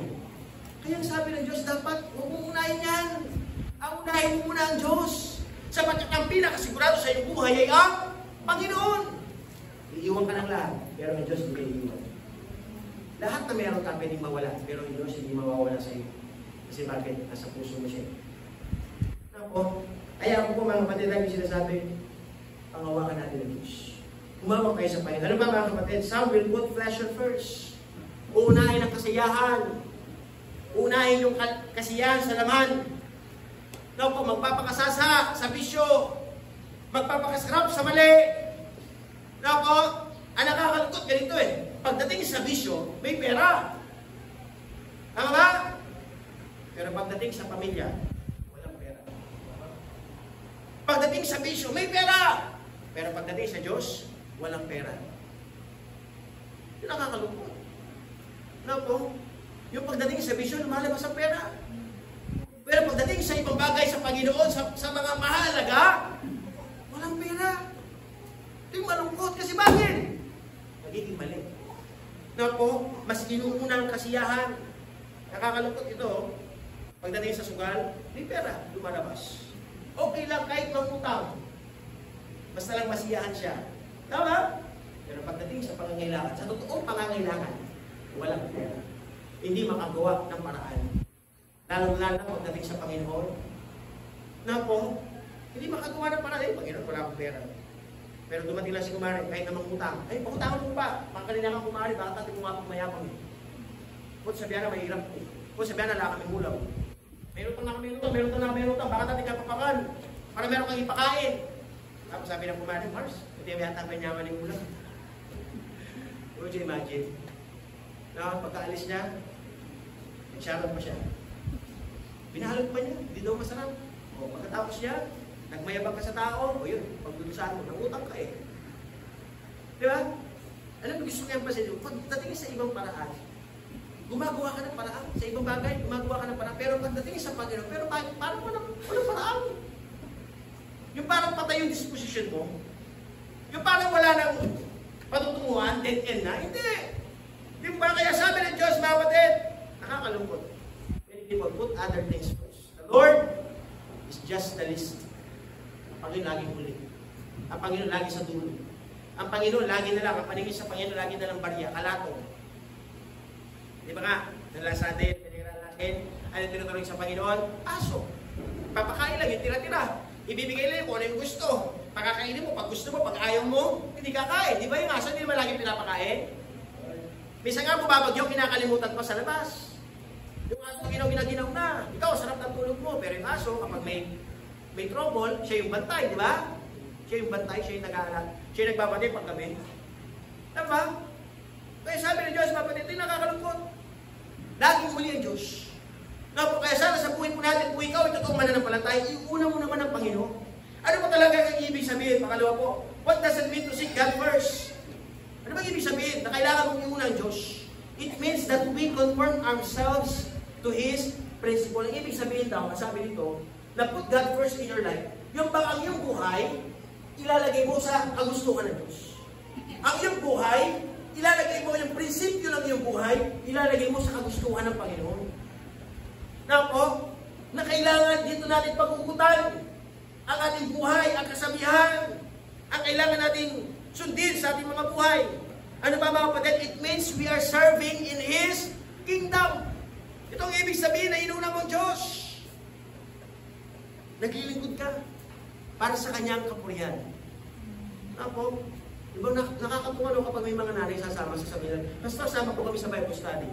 Kaya sabi ng Diyos, dapat huwag mong unahin yan. Ang unahin mo muna ang Diyos. Sapagkat ang pinakasigurado sa iyong buhay ay ang Panginoon. Iiwan ka ng lahat, pero ang Diyos hindi iiwan. Lahat na meron ka pwedeng mawala, pero ang Diyos hindi mawawala sa iyo. Kasi bakit? Nasa puso mo siya. Ako, kaya ako po mga kapatid, lagi sinasabi, pangawakan natin ang Diyos. Umawag kayo sa Panginoon. Ano ba mga kapatid? Some will put pleasure first. Uunahin ang kasiyahan. Uunahin yung kasiyahan sa laman. No po, magpapakasasa sa bisyo. Magpapakasarap sa mali. No po, ang nakakalungkot ganito eh. Pagdating sa bisyo, may pera. Tama ba? Pero pagdating sa pamilya, walang pera. Pagdating sa bisyo, may pera. Pero pagdating sa Diyos, walang pera. Yung nakakalungkot. No po, yung pagdating sa bisyo, lumalabas ang pera. Pero pagdating sa ibang bagay sa Panginoon, sa mga mahalaga, walang pera. Ito yung malungkot. Kasi bakit? Nagiging mali. No po, mas inuuna ang kasiyahan. Nakakalungkot ito. Pagdating sa sugal, may pera, lumalabas. Okay lang kahit mangutang. Basta lang masiyahan siya. Tama? Pero pagdating sa pangangailangan, sa totoong pangangailangan, walang pera. Hindi makagawa ng paraan. Lalong-lalo na pagdating sa Panginoon. Na po, hindi makagawa ng paraan. Ay, Panginoon, wala akong pera. Pero dumating lang si kumari, kahit namang utang. Ay, pakutangan mo pa. Pangkalina kang kumari, baka tatin mo nga pang mayapang. Kung sabihan na mahirap. Kung sabihan na lang kami mulaw. Meron na kami utang, baka tatin ka papakan. Para meron kang ipakain. Tapos sabi ng kumari, Mars, hindi may hatang kanyaman ng ulam. Would you imagine? Na pagkaalis niya, nagsarap pa siya. Binahalog pa niya, hindi daw masarap. O pagkatapos niya, nagmayabang ka sa tao, o yun, pagdudusan mo, nangutang ka eh. Di ba? Alam mo, gusto ko yung pasin, pagdating sa ibang paraan, gumagawa ka ng paraan. Sa ibang bagay, gumagawa ka ng paraan. Pero pagdating sa Panginoon, pero parang walang paraan. Yung parang patay yung disposition mo, yung parang wala nang patutunguhan, dead end na, hindi. Yung parang kaya sabi ng Diyos, mga kapatid, nakakalungkot. Many people put other things first. The Lord is just the least. Ang Panginoon laging huli. Ang Panginoon lagi sa dulo. Ang Panginoon lagi na lang, ang paningin sa Panginoon lagi na lang barya, kalato. Di ba nga, nalasan din, pinira natin, ano tinutuloy sa Panginoon? Aso. Papakain lang yung tira-tira. Ibibigay lang kung ano yung gusto. Pagkakainin mo, pag gusto mo, pag ayaw mo, hindi kakain. Di ba yung aso, hindi naman lagi pinapakain? Minsan nga bumabagyo, kinakalimutan pa sa labas. Yung aso, ginaw na. Ikaw, sarap ng tulog mo. Pero yung aso, kapag may trouble, siya yung bantay, di ba? Siya yung bantay, siya yung nag-aalat. Siya yung nagbabantay pag gabi. Diba? Kaya sabi ng Diyos, kapatid, ito yung nakakalungkot. Laging muli ang Diyos. Kaya sana sa buhay po natin, kung ikaw ay totoong mananampalataya, iuna mo naman ang Panginoon. Ano ba talaga ang ibig sabihin? Pangalawa po, what does it mean to seek God first? Ano ba ibig sabihin? Na kailangan mong iuna ang Diyos. It means that we conform ourselves to His principle. Ang ibig sabihin daw, sabi dito, na put God first in your life, yung bang ang iyong buhay, ilalagay mo sa kagustuhan ng Diyos. Ang iyong buhay, ilalagay mo yung prinsipyo ng iyong buhay, ilalagay mo sa kagustuhan ng Panginoon. Na po, na kailangan dito natin pag-ukutan ang ating buhay, ang kasabihan, ang kailangan nating sundin sa ating mga buhay. Ano ba mga kapatid? It means we are serving in His kingdom. Ito ang ibig sabihin na inuna mong Diyos. Naglilingkod ka para sa Kanyang kapurihan. Ako, diba nakakatuwa kapag may mga nanay sasama sa sabihin, Pastor, sama po kami sa Bible study.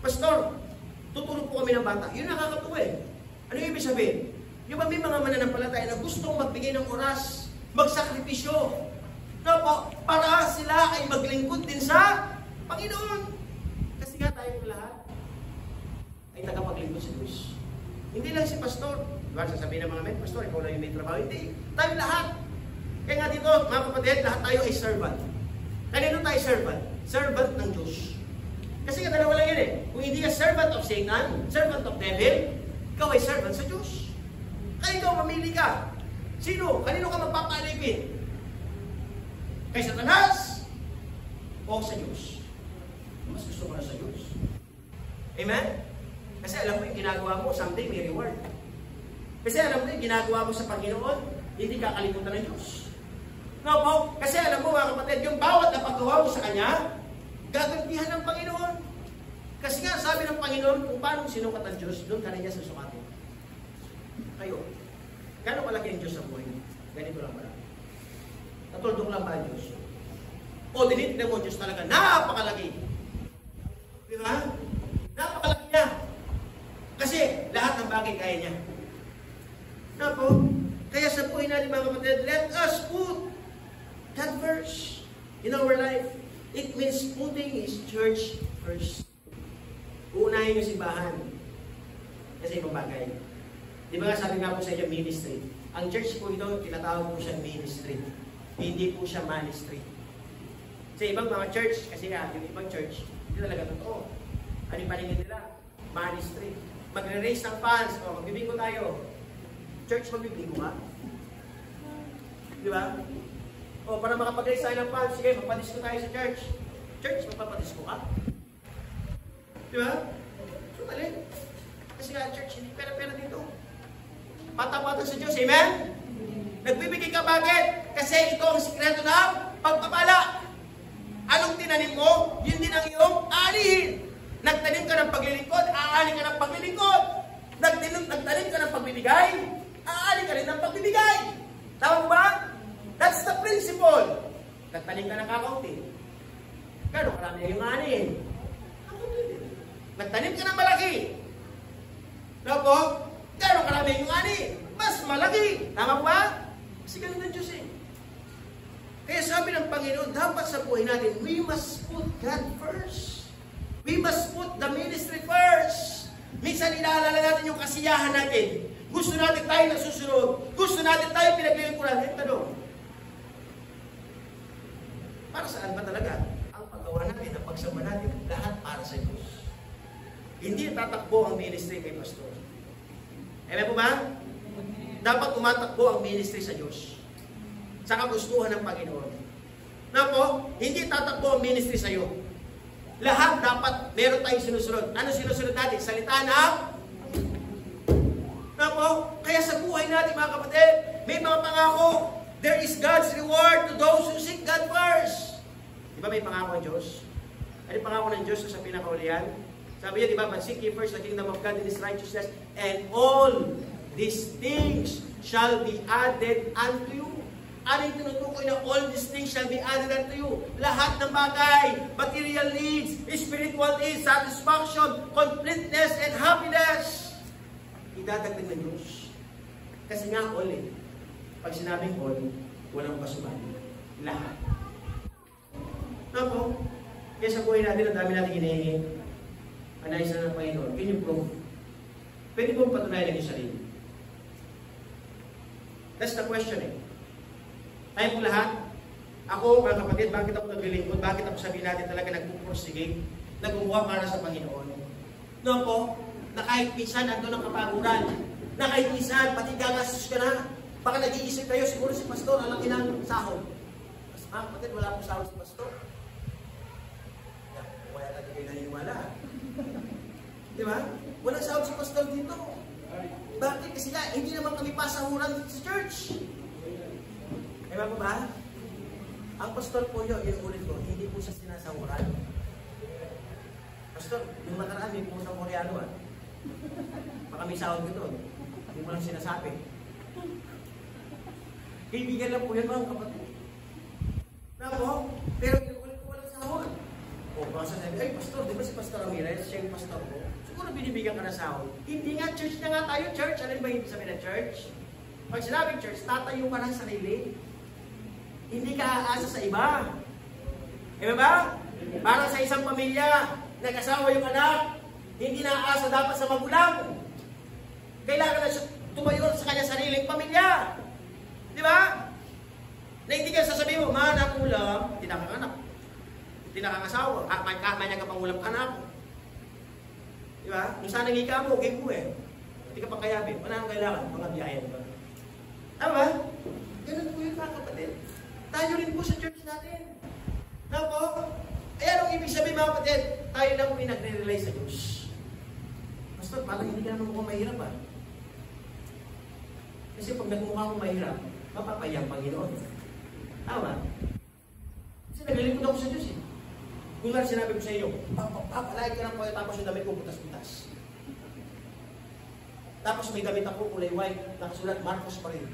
Pastor, tutulog po kami ng bata. Yun nakakatuwa eh. Ano yung ibig sabihin? Yung ba may mga mananampalataya na gustong magbigay ng oras, magsakripisyo, para sila ay maglingkod din sa Panginoon. Kasi nga tayo lahat ay tagapaglingkod sa Diyos. Hindi lang si Pastor. Diba sasabihin ng mga men, Pastor, ikaw lang yung may trabaho. Hindi. Tayo lahat. Kaya nga dito, mga kapatid, lahat tayo ay servant. Kanino tayo servant? Servant ng Diyos. Kasi nga dalawa lang yun eh. Kung hindi ka servant of Satan, servant of devil, ikaw ay servant sa Diyos. Kaya ikaw mamili ka. Sino? Kanino ka magpapalipin? Kay Satanas o sa Diyos? Mas gusto mo na sa Diyos. Amen? Kasi alam mo yung ginagawa mo, someday may reward. Kasi alam mo yung ginagawa mo sa Panginoon, hindi kakalimutan ng Diyos. No po? Kasi alam mo mga kapatid, yung bawat na paggawa mo sa Kanya, gagantihan ng Panginoon. Kasi nga sabi ng Panginoon, kung paano sinukat ang Diyos, doon ka rin niya susukatin. Kayo, gano'ng malaki ang Diyos sa buhay? Ganito lang pala. Natuldok lang ba ang Diyos? O, dinitignan mo, Diyos talaga, napakalaki. Di ba? Napakalaki niya. Kasi, lahat ng bagay kaya niya. Na po, kaya sa buhay natin mga kapatid, let us put God first in our life. It means putting His church first. Uunahin yung simbahan. Kasi ibang bagay. Di ba nga sabi nga po sa inyo, ministry. Ang church po ito, tinatawag po siya ministry. Hindi po siya ministry. Sa ibang mga church, kasi nga, yung ibang church, hindi talaga totoo. Ano yung paningin nila? Ministry. Magre-raise ng funds, o magbibingo tayo. Church, magbibingo ka? Di ba? O para makapag-raise tayo ng funds, sige, magpadisko tayo sa church. Church, magpapadisko ka? Di ba? So, mali. Kasi nga, church, hindi pera-pera dito. Patapatan sa Diyos, amen? Nagbibigay ka bakit? Kasi ito ang sikreto ng pagpapala. Anong tinanim mo, yun din ang iyong aanihin. Nagtanim ka ng paglilingkod, aani ka ng paglilingkod. Nagtanim ka ng pagbibigay, aani ka rin ng pagbibigay. Tama ba? That's the principle. Nagtanim ka ng kakaunti. Gano'ng karami yung aanihin? Nagtanim ka ng malaki. No po? Gano'ng karami yung aanihin? Mas malaki. Tama ba? Kasi ganun ang Diyos eh. Kaya sabi ng Panginoon, dapat sa buhay natin, we must put God first. We must put the ministry first. Minsan inaalala natin yung kasiyahan natin. Gusto natin tayo nasusunod. Gusto natin tayo pinaglilingkuran. Eh, tanong, para saan ba talaga ang paggawa natin, ang pagsama natin, lahat para sa Diyos? Hindi tatakbo ang ministry kay Pastor. Alam po ba? Dapat tumatakbo ang ministry sa Diyos. Sa kagustuhan ng Panginoon. Na po, hindi tatakbo ang ministry sa iyo. Lahat dapat meron tayong sinusunod. Ano sinusunod natin? Salita ng na po, kaya sa buhay natin mga kapatid, may mga pangako. There is God's reward to those who seek God first. Di ba may pangako ang Diyos? Ano yung pangako ng Diyos sa pinakaulian? Sabi niya, di ba, but seek ye first the kingdom of God and His righteousness, and all these things shall be added unto you. Ano yung tinutukoy na all these things shall be added unto you? Lahat ng bagay, material needs, spiritual needs, satisfaction, completeness, and happiness. Idadagdag ng Diyos. Kasi nga all eh. Pag sinabing all, walang kasuban. Lahat. Ako, kaya sa buhay natin, ang dami natin hinihingi. Anais na ng Panginoon. Can you prove? Pwede kong patunayan ang iyong sarili. That's the question eh. Tayo po lahat, Ako, mga kapatid, bakit ako naglilingkod? Bakit ako sabihin natin talaga nagpupursige? Nagumuha para sa Panginoon. No po, na kahit minsan ando ng kapaguran, na kahit minsan, pati gagastos ka na, baka nag-iisip kayo, siguro si Pastor, ang laki ng sahod. Kapatid, wala akong sahod si Pastor. Kaya natin kayo naniniwala. Di ba? Walang sahod si Pastor dito. Bakit? Kasi hindi naman kami pasahuran sa church. Ewan mo ba? Ang pastor po yun, inuulit ko, hindi po siya sinasahuran. Pastor, yung nakaraan, may pumunta mo Koreano ah. Baka may sahod ko doon. Hindi mo lang sinasabi. Kaibigan lang po yan mga kapatid. Na po, pero inuulit ko walang sahod. O baka sabi, ay pastor, di ba si Pastor Ramirez, siya yung pastor ko? Siguro binibigyan ka na sahod. Hindi nga, church na nga tayo, church. Ano ba yung sabihin ng church? Pag sinabing church, tatayo ka ng sarili. Hindi ka aasa sa iba. Diba ba? Para sa isang pamilya, nag-asawa yung anak, hindi na aasa dapat sa magulang. Kailangan na siya tumayo sa kanya sariling pamilya. Di ba? Na hindi ka sasabihin mo, ma, nakulang, hindi na kang anak. Hindi na kang asawa. May nagkapangulang ka na ako. Di ba? Kung saan nangika mo, okay po eh. Hindi ka pang kayabin. Wala nang kailangan, mga biyaya. Diba? Tama? Ganun po yun mga kapatid. Tayo rin po sa church natin. Na po? Ay anong ibig sabihin mga kapatid? Tayo lang po yung nagre-rely sa Diyos. Pastor, parang hindi ka naman mukhang mahirap ah. Kasi pag nagmukha akong mahirap, mapapaya ang Panginoon. Tama? Kasi naglilingkod ako sa Diyos eh. Kung nga sinabi ko sa iyo, papalay ka lang po tapos yung damit ko butas-butas. Tapos may damit ako kulay white, nakasulat Marcos pa rin.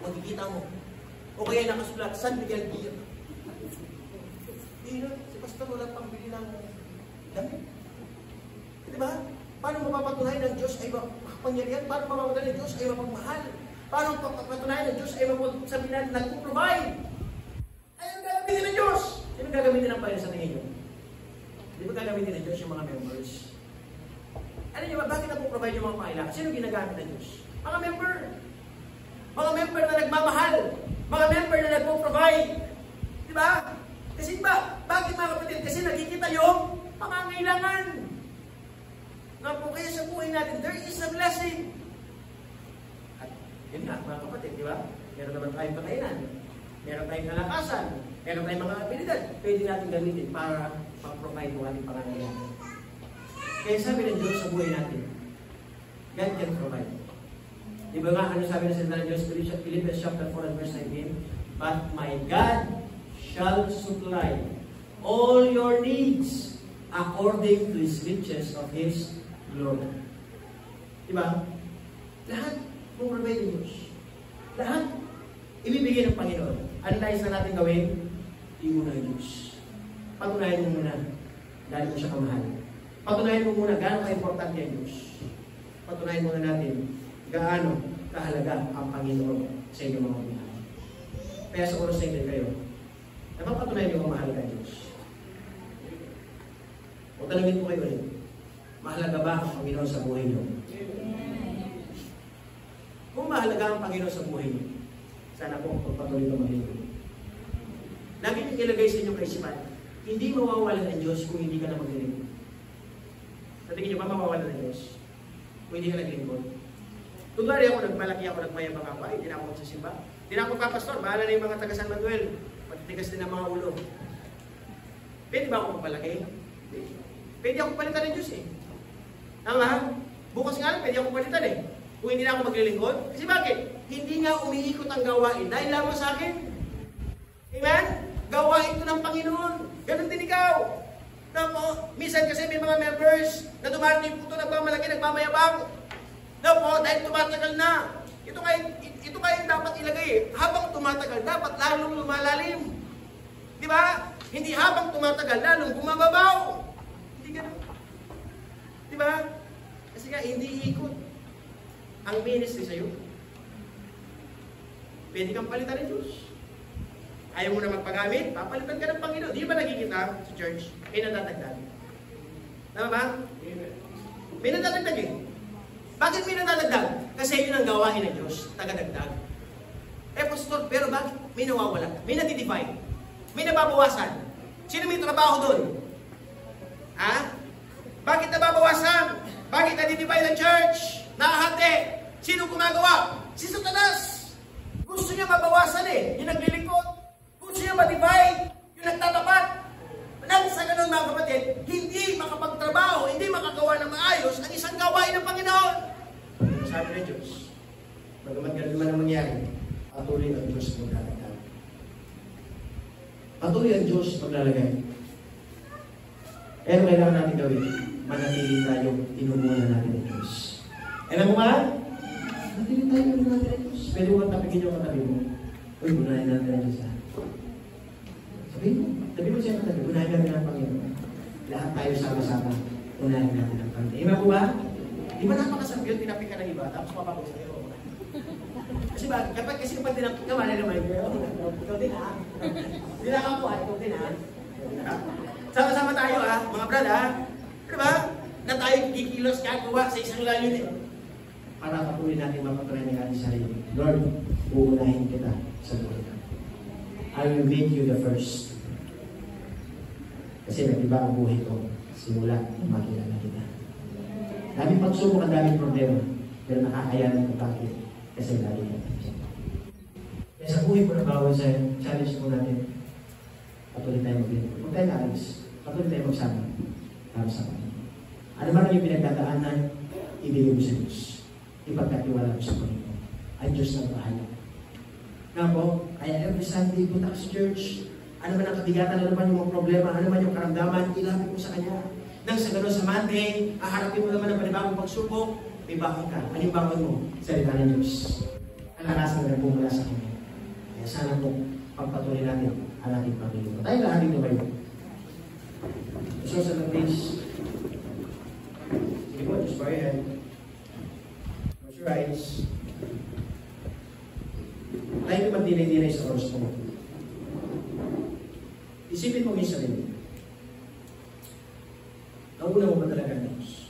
Magkikita mo. O kaya nakasulat San Miguel Beer. Si Pastor wala pang bili ng damit. Diba? Paano mapapatunayan ng Diyos ay makapangyarihan? Paano mapapatunayan ng Diyos ay mapagmahal? Paano mapapatunayan ng Diyos ay mapagsabihin natin nagpo-provide? Ay ang gagamitin ng Diyos! Sino gagamitin ng Panginoon sa tingin nyo? Di ba gagamitin ng Diyos yung mga members? Ano nyo ba? Bakit nagpo-provide yung mga pangailangan? Sino ginagamit ng Diyos? Mga member! Mga member na nagmamahal! Mga member na nagpo-provide! Di ba? Kasi ba? Bakit mga kapatid? Kasi nakikita yung pangangailangan. Nga po kaya sa buhay natin, there is a blessing. At yun nga, mga kapatid, di ba? Meron naman tayong pakainan. Meron tayong kalakasan. Meron tayong mga abilidad. Pwede natin gamitin para pag-provide ng ating pangangailangan. Kaya sabi ng Diyos sa buhay natin, God can provide. Di ba nga, ano sabi ng salita ng Diyos? Philippians chapter 4 and verse 19, but my God shall supply all your needs according to His riches of His glory. Diba? Lahat mong provide ng Diyos. Lahat ibibigay ng Panginoon. Ano nais na natin gawin? Iuna ng Diyos. Patunayan mo muna dahil mo siya kamahal. Patunayan mo muna gaano ka-importante ang Diyos. Patunayan muna natin gaano kahalaga ang Panginoon sa inyong mga buhay. Kaya sa oras na ito kayo, napapatunayan niyo kung mahalaga ang Diyos. O tanungin po kayo ulit, mahalaga ba ang Panginoon sa buhay niyo? Kung mahalaga ang Panginoon sa buhay niyo, sana po pagpatuloy na maglingkod. Lagi niyong ilagay sa inyong kaisipan, hindi mawawalan ng Diyos kung hindi ka na maglingkod. Sa tingin niyo ba mawawalan ng Diyos kung hindi ka naglingkod? Kunwari ako, nagmalaki ako, nagmayabang ako, ay, hindi na ako magsasimba. Hindi na ako papastor, bahala na yung mga taga San Manuel. Matitigas din ang mga ulo. Pwede ba ako magpalaki? Pwede ako palitan ng Diyos eh. Tama? Bukas nga lang, pwede ako palitan eh. Kung hindi na ako maglilingkod. Kasi bakit? Hindi nga umiikot ang gawain dahil lamang sa akin. Amen? Gawain ko ng Panginoon. Ganon din ikaw. Napo, minsan kasi may mga members na dumarating po ito, nagmamalaki, nagmamayabang. Napo, dahil tumatagal na. Ito kayo dapat ilagay eh. Habang tumatagal, dapat lalong lumalalim. Di ba? Hindi habang tumatagal, lalong bumababaw. Hindi ganun. Di ba? Kasi nga, hindi ikot ang ministry sa'yo. Pwede kang palitan ng Diyos. Ayaw mo na magpagamit, papalitan ka ng Panginoon. Di ba nakikita sa church? May nadadagdag. Tama ba? May nadadagdag eh. Bakit may nadadagdag? Kasi yun ang gawain ng Diyos, tagadagdag. Eh, pastor, pero bakit may nawawala? May natidivide. May nababawasan. Sino may trabaho doon? Ha? Bakit nababawasan? Bakit natidivide ang church? Nakahati. Sino gumagawa? Si Satanas. Gusto niya mabawasan eh. Yung naglilingkod. Gusto niya ma-divide. Yung nagtatapat. Nang sa ganun mga kapatid, hindi makapagtrabaho, hindi makagawa ng maayos ang isang gawain ng Panginoon. Sabi ng Diyos, bagamat ganun man ang mangyari, patuloy ang Diyos maglalagay. Patuloy ang Diyos maglalagay. Pero kailangan natin gawin, manatili tayo, tinumunan natin ng Diyos. Alam mo ba? Manatili tayo, tinumunan natin ng Diyos. Pwede mo tapigin yung katabi mo. Uy, unahin natin ang Diyos ha. Sabi mo siya katabi, unahin natin ang Panginoon. Lahat tayo sama-sama, unahin natin ang Panginoon. Iba po ba? Di ba napakasarap yun, tinapik ka ng iba, tapos papagod sa'yo. Kasi kapag tinapik ka, wala naman kayo. Ikaw din ha. Hindi na ako ikaw din ha. Sama-sama tayo ha, mga brad ha. Diba? Na tayo kikilos kagawa sa isang layunin. Para patuloy natin mapatuloy ng ating sarili. Lord, uunahin kita sa buhay ka. I will make you the first. Kasi nag-iba ang buhay ko simula nung makilala kita. Daming pagsubok ang daming problema, pero nakakayanan ko bakit? Kasi lagi natin siya. Kaya sa buhay ko na bawal sa challenge mo natin, patuloy tayo maglilingkod. Huwag tayo naalis, patuloy tayo magsama para sa Panginoon. Ano man ang yung pinagdadaanan, ibigay mo sa Diyos. Ipagkatiwala mo sa Panginoon. Ang Diyos na bahala. Nga po, kaya every Sunday punta ka sa church, ano man ang kabigatan, ano man yung mga problema, ano man yung karamdaman, ilapit mo sa Kanya. Nang sa gano'n sa Monday, haharapin mo naman ang panibagong pagsubok, may bakon ka. Anong bakon mo? Salita ng Diyos. Kalakasan na nagpumula sa Kanya. Kaya sana po, pagpatuloy natin ang ating Panginoon. Tayo lahat dito kayo. So sa please. Sige po, just bow your head. Close your eyes. Tayo ko magdinay-dinay sa oras po. Isipin mo yung sarili. Ang una mo ba talaga ang Diyos?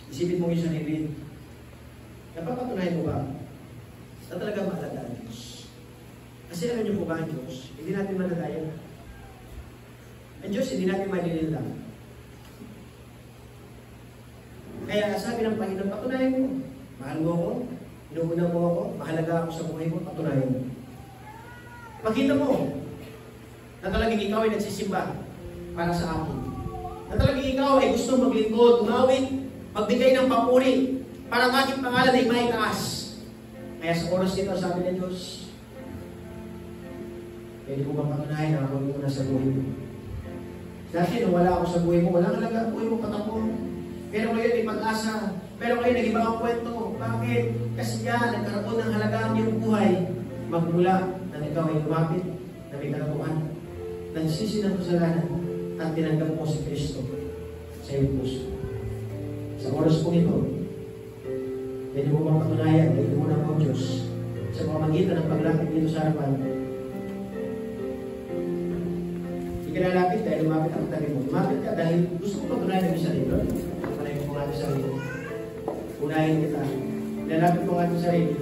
Isipin mo yung sarili. Napapatunayan mo ba na talaga mahalaga ang Diyos? Kasi alam niyo po ba ang Diyos? Hindi natin madadaya. Ang Diyos, hindi natin malilil lang. Kaya sabi ng Panginoon, patunayan mo. Mahal mo ako, inuuna mo ako, mahalaga ako sa buhay mo, patunayan mo. Makita mo na talagang ikaw ay nagsisimba para sa akin. Na talagang ikaw ay gusto maglingkod, umawit, magbigay ng papuri para ang aking pangalan ay maitaas. Kaya sa oras nito, sabi ng Diyos, pwede mo bang patunayan na ako yung una sa buhay mo? Dati nung wala ako sa buhay mo, walang halaga ang buhay mo patapon. Pero ngayon may pag-asa. Pero ngayon nag-iba ang kwento. Bakit? Kasi yan, nagkaroon ng halaga ang iyong buhay. Magmula na ikaw ay lumapit na may kalabuan. Nagsisi ng kasalanan at tinanggap mo si Kristo sa iyong puso. Sa oras po ito, pwede mo bang patunayan, pwede mo na po Diyos sa pamagitan ng paglapit dito sa harapan. Hindi ka lalapit dahil lumapit ang tabi mo. Lumapit ka dahil gusto mo patunayan ng isa rin. Patunayan mo nga sa sarili. Unahin kita. Lalapit mo nga sa sarili.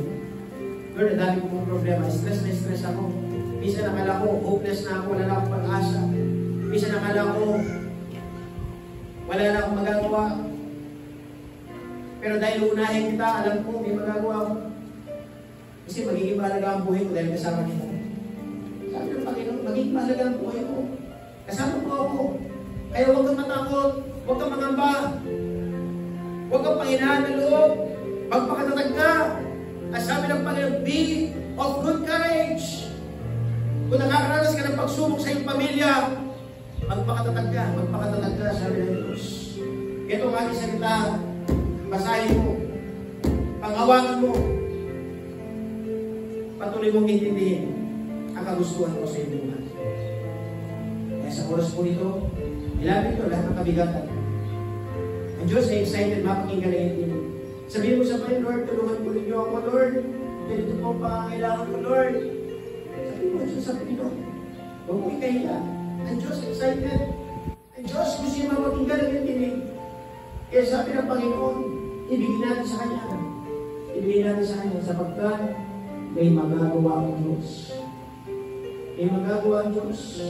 Lord, dami kong problema. Stress na stress ako. Minsan nakala ko, hopeless na ako, wala na akong pag-asa. Minsan nakala ko, wala na akong magagawa. Pero dahil unahin kita, alam ko, may magagawa ako. Kasi magiging mahalaga ang buhay ko dahil kasama kita. Sabi ng Panginoon, magiging mahalaga ang buhay ko. Kasama ko ako. Kaya huwag kang matakot, huwag kang mangamba. Huwag kang panghinaan ng loob. Magpakatatag ka. At sabi ng Panginoon, be of good courage. Kung nakakaranas ka ng pagsubok sa iyong pamilya, magpakatatag ka, sabi ng Diyos. Ito ang aking salita, basahin mo, panghawakan mo, patuloy mong intindihin ang kagustuhan ko sa iyong buhay. Kaya sa oras po ito, ilapit ko lahat ng kabigatan. Ang Diyos ay excited, mapakinggan na ito. Sabihin mo sa Panginoon, Lord, tulungan mo rin niyo ako, Lord. Ganito po ang pangangailangan ko, Lord. Sabihin mo sa Panginoon. Huwag mo ikahiya. Ang Diyos excited. Ang Diyos gusto niya mapakinggan ang iyong tinig. Kaya sabi ng Panginoon, ibigin natin sa Kanya. Ibigin natin sa Kanya sapagkat may magagawa ang Diyos. May magagawa ang Diyos.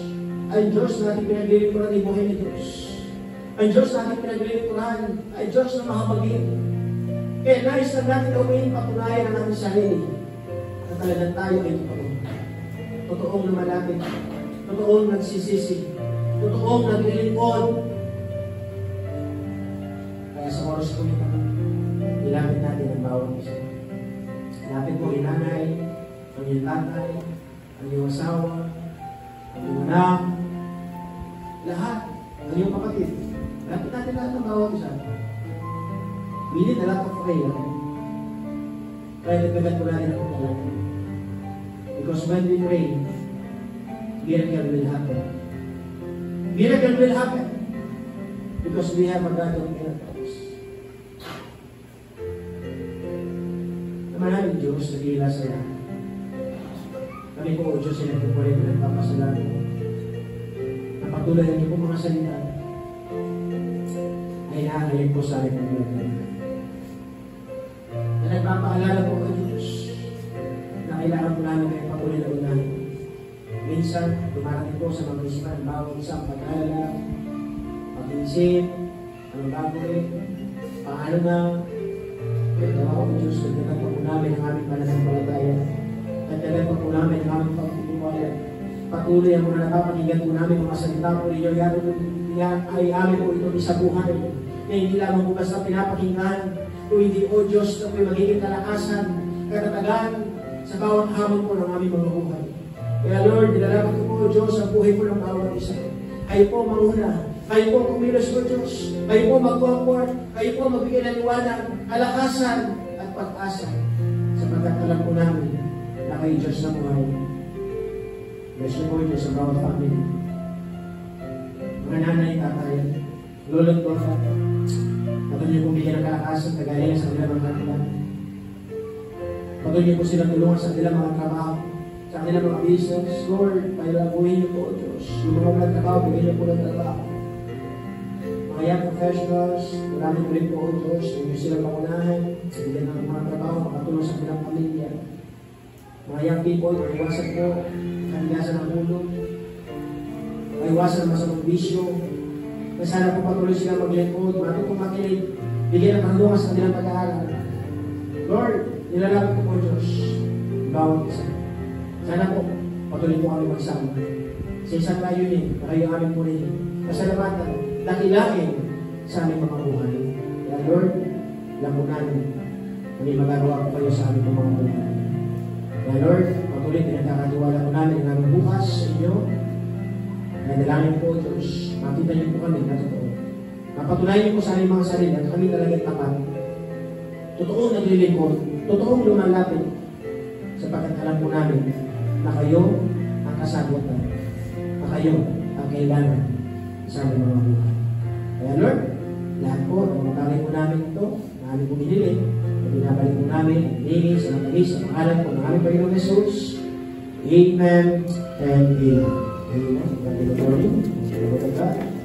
Ang Diyos na ating pinaglilingkuran ay buhay na Diyos. Ang Diyos na ating pinaglilingkuran ay Diyos na makapagin. Kaya nais na natin gawin patunayan ang ating sarili na talagang tayo ay totoo. Totoong lumalapit. Totoong nagsisisi. Totoong naglilingkod. Kaya sa oras ko ito, ilapit natin ang bawat isa. Ilapit mo ang nanay, ang iyong tatay, ang iyong asawa, ang iyong anak, lahat, ang iyong kapatid. Ilapit natin lahat ng bawat isa. We need a lot of prayer. Kaya nagkagat ko natin ang talaga. Because when we pray, miracle will happen. Miracle will happen. Because we have a God of miracles. Naman namin Diyos, nag-iila sa lahat. Kami po, O Diyos, ay nagpupulit na nagpapasalamat. Napatuloy niyo po mga salita. Ay nakakalit po sa akin ng mga na nagpapaalala po ang Diyos na kailangan po namin kayo patuloy na unahin. Minsan, dumarating po sa mga isipan, bawang isang pag-alala, pag-iisip, ano gagawin, paano na, kaya tawa ko Diyos, nagdagan po namin ang aming pananampalataya, at nagdagan po namin ang aming pagtitiwala. Patuloy ang mga napapakinggan po namin mga salita po ninyo, yan ay amin po ito sa buhay. Na hindi lamang po basta pinapakinggan, kung hindi, O Diyos, na po'y magiging kalakasan, katatagan sa bawat hamon po ng aming mga buhay. Kaya Lord, nilalapit ko po, O Diyos, ang buhay po ng bawat isa. Kayo po mauna, kayo po kumilos, O Diyos, kayo po mag-comfort, kayo po magbigay ng liwanag, kalakasan, at pag-asa, sapagkat alam po namin na kayo Diyos na buhay. Bless you po, Diyos, ang bawat family. Mga nanay, tatay, lolo't lola, patuloy niyo po bigyan ng kalakasan, kagalingan sa kanilang mga kanilang. Patuloy niyo po silang tulungan sa kanilang mga trabaho, sa kanilang mga business. Lord, pailabuhin niyo po, O Diyos. Yung mga walang trabaho, bigyan niyo po ng trabaho. Mga young professionals, maraming po rin po, O Diyos. Huwag niyo silang pangunahin, bigyan ng mga trabaho, makatulong sa kanilang pamilya. Mga young people, maiwasan po, kanigasan ng ulo, maiwasan ng masamang bisyo. Sana po patuloy sila maglingkod, matutong makinig, bigyan ng pangulungan sa kanilang pag-aaral. Lord, nilalapit ko po Diyos, bawat isa. Sana po, patuloy po kami magsama. Sa isang layunin, na kayo aming purihin. Pasalamatan, dakilain sa aming mga buhay. Kaya Lord, alam po namin, may magagawa po kayo sa aming mga buhay. Kaya Lord, patuloy pinagkakatiwala po namin ang aming bukas sa inyo. Nadalangin po, Diyos, makita niyo po kami na totoo. Napatunayan niyo po sa aming mga sarili at kami talagang tapat. Totoong naglilingkod, totoong lumalapit, sapagkat alam po namin na kayo ang kasagutan, na kayo ang kailangan sa aming mga buhay. Kaya Lord, lahat po, ang mga bagay po namin ito, na aming po binili, na binabalik po namin, hingin sa natalis, sa pangalan po ng aming Panginoong Jesus. Amen and amen. Amen. Good morning.